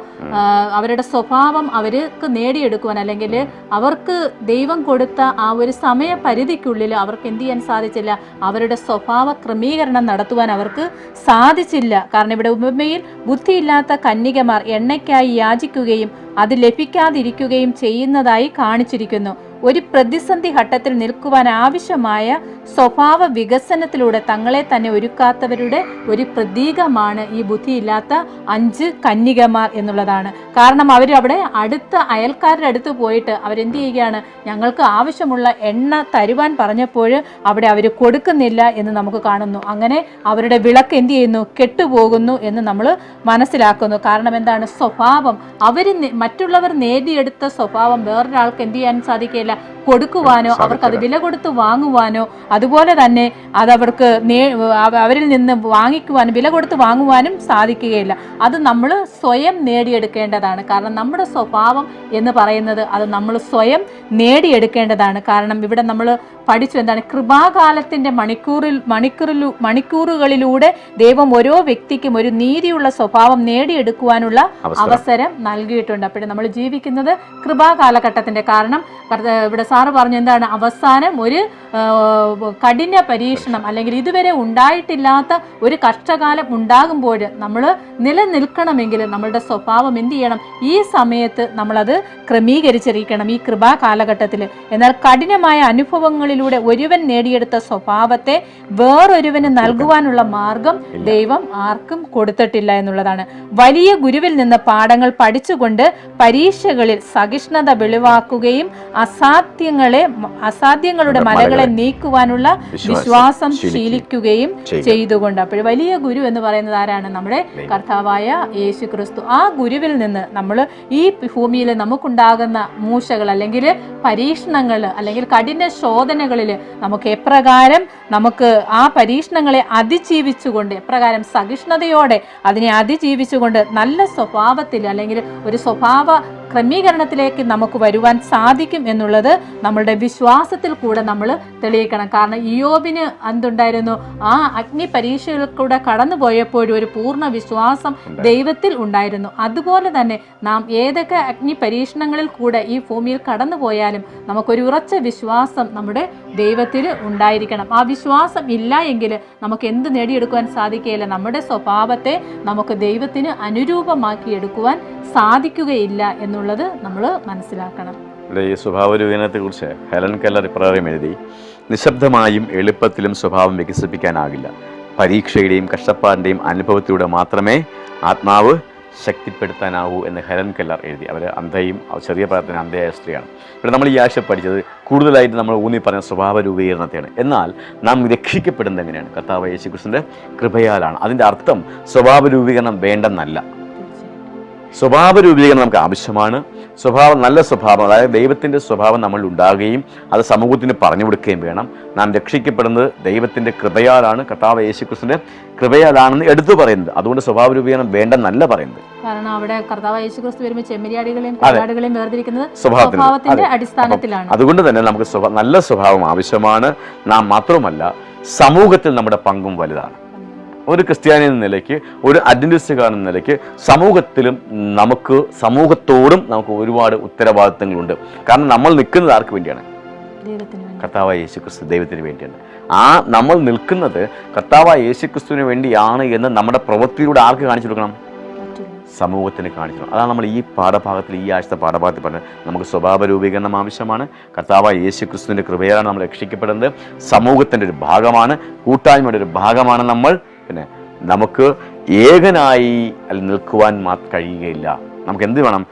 അവരുടെ സ്വഭാവം അവർക്ക് നേടിയെടുക്കുവാൻ, അല്ലെങ്കിൽ അവർക്ക് ദൈവം കൊടുത്ത ആ ഒരു സമയപരിധിക്കുള്ളിൽ അവർക്ക് എന്ത് ചെയ്യാൻ സാധിച്ചില്ല? അവരുടെ സ്വഭാവ ക്രമീകരണം നടത്തുവാൻ അവർക്ക് സാധിച്ചില്ല. കാരണം ഇവിടെ ഉപമയിൽ ബുദ്ധിയില്ലാത്ത കന്യകമാർ എണ്ണയ്ക്കായി യാചിക്കുകയും അത് ലഭിക്കാതിരിക്കുകയും ചെയ്യുന്നതായി കാണിച്ചിരിക്കുന്നു. ഒരു പ്രതിസന്ധി ഘട്ടത്തിൽ നിൽക്കുവാൻ ആവശ്യമായ സ്വഭാവ വികസനത്തിലൂടെ തങ്ങളെ തന്നെ ഒരുക്കാത്തവരുടെ ഒരു പ്രതീകമാണ് ഈ ബുദ്ധിയില്ലാത്ത 5 കന്യകമാർ എന്നുള്ളതാണ്. കാരണം അവരവിടെ അടുത്ത അയൽക്കാരുടെ അടുത്ത് പോയിട്ട് അവരെന്ത് ചെയ്യുകയാണ്, ഞങ്ങൾക്ക് ആവശ്യമുള്ള എണ്ണ തരുവാൻ പറഞ്ഞപ്പോൾ അവിടെ അവർ കൊടുക്കുന്നില്ല എന്ന് നമുക്ക് കാണുന്നു. അങ്ങനെ അവരുടെ വിളക്ക് എന്ത് ചെയ്യുന്നു, കെട്ടുപോകുന്നു എന്ന് നമ്മൾ മനസ്സിലാക്കുന്നു. കാരണം എന്താണ്, സ്വഭാവം. മറ്റുള്ളവർ നേടിയെടുത്ത സ്വഭാവം വേറൊരാൾക്ക് എന്ത് ചെയ്യാൻ സാധിക്കില്ല, കൊടുക്കുവാനോ അവർക്കത് വില കൊടുത്ത് വാങ്ങുവാനോ അതുപോലെ തന്നെ അതവർക്ക് അവരിൽ നിന്ന് വാങ്ങിക്കുവാനും വില കൊടുത്ത് വാങ്ങുവാനും സാധിക്കുകയില്ല. അത് നമ്മൾ സ്വയം നേടിയെടുക്കേണ്ടതാണ്. കാരണം നമ്മുടെ സ്വഭാവം എന്ന് പറയുന്നത് അത് നമ്മൾ സ്വയം നേടിയെടുക്കേണ്ടതാണ്. കാരണം ഇവിടെ നമ്മൾ പഠിച്ചു എന്താണ്, കൃപാകാലത്തിൻ്റെ മണിക്കൂറുകളിലൂടെ ദൈവം ഓരോ വ്യക്തിക്കും ഒരു നീതിയുള്ള സ്വഭാവം നേടിയെടുക്കുവാനുള്ള അവസരം നൽകിയിട്ടുണ്ട്. അപ്പോഴും നമ്മൾ ജീവിക്കുന്നത് കൃപാകാലഘട്ടത്തിൻ്റെ. കാരണം ഇവിടെ സാറ് പറഞ്ഞു എന്താണ്, അവസാനം ഒരു കഠിന പരീക്ഷണം അല്ലെങ്കിൽ ഇതുവരെ ഉണ്ടായിട്ടില്ലാത്ത ഒരു കഷ്ടകാലം ഉണ്ടാകുമ്പോൾ നമ്മൾ നിലനിൽക്കണമെങ്കിൽ നമ്മളുടെ സ്വഭാവം എന്ത് ചെയ്യണം, ഈ സമയത്ത് നമ്മളത് ക്രമീകരിച്ചിരിക്കണം ഈ കൃപാ കാലഘട്ടത്തിൽ. എന്നാൽ കഠിനമായ അനുഭവങ്ങളിലൂടെ ഒരുവൻ നേടിയെടുത്ത സ്വഭാവത്തെ വേറൊരുവന് നൽകുവാനുള്ള മാർഗം ദൈവം ആർക്കും കൊടുത്തിട്ടില്ല എന്നുള്ളതാണ്. വലിയ ഗുരുവിൽ നിന്ന് പാഠങ്ങൾ പഠിച്ചുകൊണ്ട് പരീക്ഷകളിൽ സഹിഷ്ണുത വെളിവാക്കുകയും അസാധ്യങ്ങളുടെ മലകളെ നീക്കുവാനുള്ള വിശ്വാസം ശീലിക്കുകയും ചെയ്തുകൊണ്ട്. അപ്പോൾ വലിയ ഗുരു എന്ന് പറയുന്നത് ആരാണ്, നമ്മുടെ കർത്താവായ യേശു ക്രിസ്തു. ആ ഗുരുവിൽ നിന്ന് നമ്മൾ ഈ ഭൂമിയിൽ നമുക്കുണ്ടാകുന്ന മൂശകൾ അല്ലെങ്കിൽ പരീക്ഷണങ്ങൾ അല്ലെങ്കിൽ കഠിന ശോധനകളിൽ നമുക്ക് എപ്രകാരം നമുക്ക് ആ പരീക്ഷണങ്ങളെ അതിജീവിച്ചുകൊണ്ട് എപ്രകാരം സഹിഷ്ണുതയോടെ അതിനെ അതിജീവിച്ചുകൊണ്ട് നല്ല സ്വഭാവത്തിൽ അല്ലെങ്കിൽ ഒരു സ്വഭാവ ക്രമീകരണത്തിലേക്ക് നമുക്ക് വരുവാൻ സാധിക്കും എന്നുള്ളത് നമ്മളുടെ വിശ്വാസത്തിൽ കൂടെ നമ്മൾ തെളിയിക്കണം. കാരണം ഇയ്യോബിന് എന്തുണ്ടായിരുന്നു, ആ അഗ്നി പരീക്ഷയിൽ കൂടെ കടന്നു പോയപ്പോഴും ഒരു പൂർണ്ണ വിശ്വാസം ദൈവത്തിൽ ഉണ്ടായിരുന്നു. അതുപോലെ തന്നെ നാം ഏതൊക്കെ അഗ്നി പരീക്ഷണങ്ങളിൽ കൂടെ ഈ ഭൂമിയിൽ കടന്നു പോയാലും നമുക്കൊരു ഉറച്ച വിശ്വാസം നമ്മുടെ ദൈവത്തിൽ ഉണ്ടായിരിക്കണം. ആ വിശ്വാസം ഇല്ല എങ്കിൽ നമുക്ക് എന്ത് നേടിയെടുക്കുവാൻ സാധിക്കുകയില്ല. നമ്മുടെ സ്വഭാവത്തെ നമുക്ക് ദൈവത്തിന് അനുരൂപമാക്കി എടുക്കുവാൻ സാധിക്കുകയില്ല എന്നുള്ളത് നമ്മൾ മനസ്സിലാക്കണം. ഈ സ്വഭാവ രൂപീകരണത്തെക്കുറിച്ച് ഹെലൻ കെല്ലർ ഇപ്രകാരം എഴുതി, നിശബ്ദമായും എളുപ്പത്തിലും സ്വഭാവം വികസിപ്പിക്കാനാകില്ല. പരീക്ഷയുടെയും കഷ്ടപ്പാടിൻ്റെയും അനുഭവത്തിലൂടെ മാത്രമേ ആത്മാവ് ശക്തിപ്പെടുത്താനാവൂ എന്ന് ഹെലൻ കെല്ലർ എഴുതി. അവർ അന്ധയും ചെറിയ പ്രായത്തിന് അന്ധയായ സ്ത്രീയാണ്. ഇവിടെ നമ്മൾ ഈ ആഴ്ച പഠിച്ചത് കൂടുതലായിട്ട് നമ്മൾ ഊന്നി പറഞ്ഞ സ്വഭാവ രൂപീകരണത്തെയാണ്. എന്നാൽ നാം രക്ഷിക്കപ്പെടുന്നത് എങ്ങനെയാണ്? കർത്താവ് യേശു ക്രിസ്തുവിൻ്റെ കൃപയാലാണ്. അതിൻ്റെ അർത്ഥം സ്വഭാവ രൂപീകരണം വേണ്ടെന്നല്ല. സ്വഭാവ രൂപീകരണം നമുക്ക് ആവശ്യമാണ്. നല്ല സ്വഭാവം, അതായത് ദൈവത്തിൻ്റെ സ്വഭാവം നമ്മൾ ഉണ്ടാകുകയും അത് സമൂഹത്തിന് പറഞ്ഞു കൊടുക്കുകയും വേണം. നാം രക്ഷിക്കപ്പെടുന്നത് ദൈവത്തിൻ്റെ കൃപയാലാണ്, കർത്താവ് യേശു ക്രിസ്തുവിൻ്റെ കൃപയാലാണെന്ന് എടുത്തു പറയുന്നത്. അതുകൊണ്ട് സ്വഭാവ രൂപീകരണം വേണ്ടെന്നല്ല പറയുന്നത്. കാരണം അവിടെ കർത്താവ് യേശു ക്രിസ്തു വരുമ്പോൾ ചെമ്മരിയാടുകളെയും കോലാടുകളെയും വേർതിരിക്കുന്നത് സ്വഭാവത്തിന്റെ അടിസ്ഥാനത്തിലാണ്. അതുകൊണ്ട് തന്നെ നമുക്ക് നല്ല സ്വഭാവം ആവശ്യമാണ്. നാം മാത്രമല്ല, സമൂഹത്തിൽ നമ്മുടെ പങ്കും വലുതാണ്. ഒരു ക്രിസ്ത്യാനി എന്ന നിലയ്ക്ക്, ഒരു അഡ്വന്റിസ്റ്റുകാരൻ എന്ന നിലയ്ക്ക് സമൂഹത്തോടും നമുക്ക് ഒരുപാട് ഉത്തരവാദിത്തങ്ങളുണ്ട്. കാരണം നമ്മൾ നിൽക്കുന്നത് ആർക്ക് വേണ്ടിയാണ്? കർത്താവായ യേശു ക്രിസ്തു ദൈവത്തിന് വേണ്ടിയാണ്. നമ്മൾ നിൽക്കുന്നത് കർത്താവായ യേശു ക്രിസ്തുവിന് വേണ്ടിയാണ് എന്ന് നമ്മുടെ പ്രവൃത്തിയിലൂടെ ആർക്ക് കാണിച്ചു കൊടുക്കണം? സമൂഹത്തിന് കാണിച്ചു. അതാണ് നമ്മൾ ഈ പാഠഭാഗത്തിൽ, ഈ ആഴ്ചത്തെ പാഠഭാഗത്തിൽ പറഞ്ഞത്. നമുക്ക് സ്വഭാവ രൂപീകരണം ആവശ്യമാണ്. കർത്താവായ യേശു ക്രിസ്തുവിൻ്റെ കൃപയാലാണ് നമ്മൾ രക്ഷിക്കപ്പെടുന്നത്. സമൂഹത്തിൻ്റെ ഒരു ഭാഗമാണ്, കൂട്ടായ്മയുടെ ഒരു ഭാഗമാണ് നമ്മൾ. പിന്നെ നമുക്ക് ഏകനായി നിൽക്കുവാൻ കഴിയുകയില്ല. നമുക്ക് എന്ത് വേണം?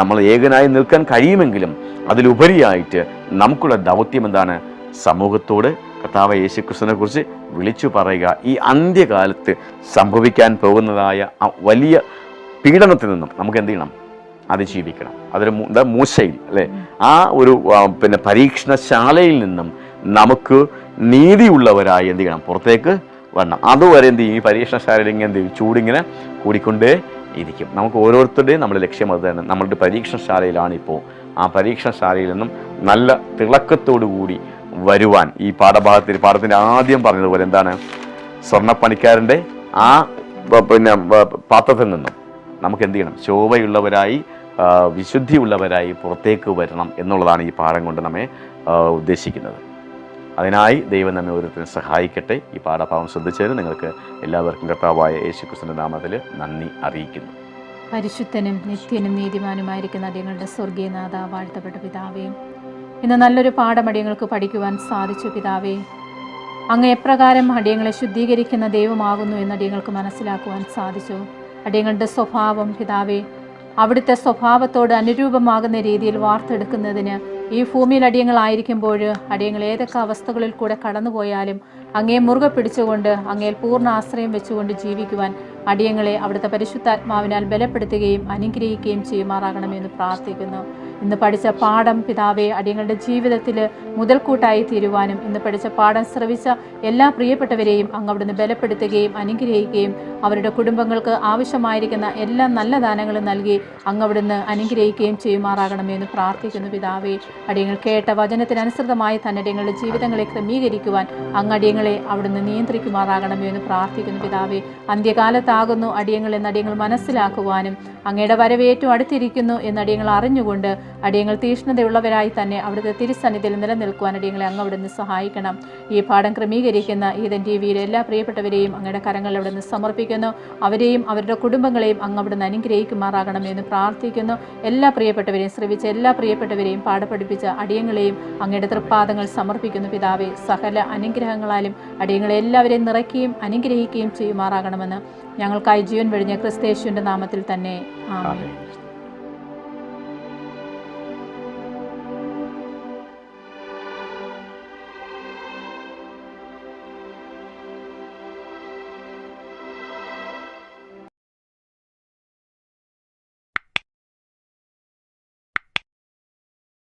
നമ്മൾ ഏകനായി നിൽക്കാൻ കഴിയുമെങ്കിലും അതിലുപരിയായിട്ട് നമുക്കുള്ള ദൗത്യം എന്താണ്? സമൂഹത്തോട് കർത്താവ് യേശു ക്രിസ്തുവിനെ കുറിച്ച് വിളിച്ചു പറയുക. ഈ അന്ത്യകാലത്ത് സംഭവിക്കാൻ പോകുന്നതായ വലിയ പീഡനത്തിൽ നിന്നും നമുക്ക് എന്ത് ചെയ്യണം? അതിജീവിക്കണം. അതൊരു മൂശയിൽ അല്ലേ, ആ ഒരു പരീക്ഷണശാലയിൽ നിന്നും നമുക്ക് നീതിയുള്ളവരായി എന്ത് ചെയ്യണം? പുറത്തേക്ക് വരണം. അതുവരെ എന്ത് ചെയ്യും? ഈ പരീക്ഷണശാലയിൽ ഇങ്ങനെ എന്ത് ചെയ്യും? ചൂടിങ്ങനെ കൂടിക്കൊണ്ടേ ഇരിക്കും. നമുക്ക് ഓരോരുത്തരുടെയും നമ്മുടെ ലക്ഷ്യം അത് തന്നെ. നമ്മളുടെ പരീക്ഷണശാലയിലാണ് ഇപ്പോൾ. ആ പരീക്ഷണശാലയിൽ നിന്നും നല്ല തിളക്കത്തോടു കൂടി വരുവാൻ ഈ പാഠത്തിൻ്റെ ആദ്യം പറഞ്ഞതുപോലെ എന്താണ്? സ്വർണ്ണപ്പണിക്കാരൻ്റെ ആ പാത്രത്തിൽ നിന്നും നമുക്ക് എന്ത് ചെയ്യണം? ശോഭയുള്ളവരായി, വിശുദ്ധിയുള്ളവരായി പുറത്തേക്ക് വരണം എന്നുള്ളതാണ് ഈ പാഠം കൊണ്ട് നമ്മെ ഉദ്ദേശിക്കുന്നത്. അതിനായി ദൈവം നമ്മെ ഓരോരുത്തരും സഹായിക്കട്ടെ. ഈ പാഠഭാഗം ശ്രദ്ധിച്ചതിന് നിങ്ങൾക്ക് എല്ലാവർക്കും കർത്താവായ യേശു ക്രിസ്തുവിന്റെ നാമത്തിൽ നന്ദി അറിയിക്കുന്നു. പരിശുദ്ധനും നിത്യനും നീതിമാനുമായിരിക്കുന്ന അടിയങ്ങളുടെ സ്വർഗീയനാഥ, വാഴ്ത്തപ്പെട്ട പിതാവേ, ഇന്ന് നല്ലൊരു പാഠം അടിയങ്ങൾക്ക് പഠിക്കുവാൻ സാധിച്ചു പിതാവേ. അങ്ങ് എപ്രകാരം അടിയങ്ങളെ ശുദ്ധീകരിക്കുന്ന ദൈവമാകുന്നു എന്ന് അടിയങ്ങൾക്ക് മനസ്സിലാക്കുവാൻ സാധിച്ചു. അടിയങ്ങളുടെ സ്വഭാവം പിതാവേ, അവിടുത്തെ സ്വഭാവത്തോട് അനുരൂപമാകുന്ന രീതിയിൽ വാർത്തെടുക്കുന്നതിന് ഈ ഭൂമിയിൽ അടിയങ്ങളായിരിക്കുമ്പോൾ അടിയങ്ങൾ ഏതൊക്കെ അവസ്ഥകളിൽ കൂടെ കടന്നുപോയാലും അങ്ങേ മുറുകെ പിടിച്ചുകൊണ്ട് അങ്ങേൽ പൂർണ്ണ ആശ്രയം വെച്ചുകൊണ്ട് ജീവിക്കുവാൻ അടിയങ്ങളെ അവിടുത്തെ പരിശുദ്ധാത്മാവിനാൽ ബലപ്പെടുത്തുകയും അനുഗ്രഹിക്കുകയും ചെയ്യുമാറാകണമെന്ന് പ്രാർത്ഥിക്കുന്നു. ഇന്ന് പഠിച്ച പാഠം പിതാവെ അടിയങ്ങളുടെ ജീവിതത്തിൽ മുതൽക്കൂട്ടായി തീരുവാനും ഇന്ന് പഠിച്ച പാഠം ശ്രവിച്ച എല്ലാ പ്രിയപ്പെട്ടവരെയും അങ്ങ് അവിടുന്ന് ബലപ്പെടുത്തുകയും അനുഗ്രഹിക്കുകയും അവരുടെ കുടുംബങ്ങൾക്ക് ആവശ്യമായിരിക്കുന്ന എല്ലാ നല്ല ദാനങ്ങളും നൽകി അങ്ങ് അവിടുന്ന് അനുഗ്രഹിക്കുകയും ചെയ്യുമാറാകണമെന്ന് പ്രാർത്ഥിക്കുന്നു പിതാവെ. അടിയങ്ങൾ കേട്ട വചനത്തിനനുസൃതമായി തന്നെ അടിയങ്ങളുടെ ജീവിതങ്ങളെ ക്രമീകരിക്കുവാൻ അങ്ങ് അടിയങ്ങളെ അവിടുന്ന് നിയന്ത്രിക്കുമാറാകണമെന്ന് പ്രാർത്ഥിക്കുന്നു പിതാവെ. അന്ത്യകാലത്താകുന്നു അടിയങ്ങൾ എന്ന് അടിയങ്ങൾ മനസ്സിലാക്കുവാനും അങ്ങയുടെ വരവേറ്റവും അടുത്തിരിക്കുന്നു എന്ന് അടിയങ്ങൾ അറിഞ്ഞുകൊണ്ട് അടിയങ്ങൾ തീഷ്ണതയുള്ളവരായി തന്നെ അവിടുത്തെ തിരുസന്നിധിയിൽ നിലനിൽക്കുവാൻ അടിയങ്ങളെ അങ്ങ് അവിടുന്ന് സഹായിക്കണം. ഈ പാഠം ക്രമീകരിക്കുന്ന ഈദൻ ടിവിയിലെ എല്ലാ പ്രിയപ്പെട്ടവരെയും അങ്ങയുടെ കരങ്ങളിൽ അവിടുന്ന് സമർപ്പിക്കുന്നു. അവരെയും അവരുടെ കുടുംബങ്ങളെയും അങ്ങ് അവിടുന്ന് അനുഗ്രഹിക്കുമാറാകണമെന്ന് പ്രാർത്ഥിക്കുന്നു. എല്ലാ പ്രിയപ്പെട്ടവരെയും ശ്രവിച്ച എല്ലാ പ്രിയപ്പെട്ടവരെയും പാഠപഠിപ്പിച്ച അടിയങ്ങളെയും അങ്ങയുടെ തൃപ്പാദങ്ങൾ സമർപ്പിക്കുന്നു പിതാവെ. സകല അനുഗ്രഹങ്ങളാലും അടിയങ്ങളെ എല്ലാവരെയും നിറയ്ക്കുകയും അനുഗ്രഹിക്കുകയും ചെയ്യുമാറാകണമെന്ന് ഞങ്ങൾക്കായി ജീവൻ വെടിഞ്ഞ ക്രിസ്തയേശുവിൻ്റെ നാമത്തിൽ തന്നെ ആമേൻ.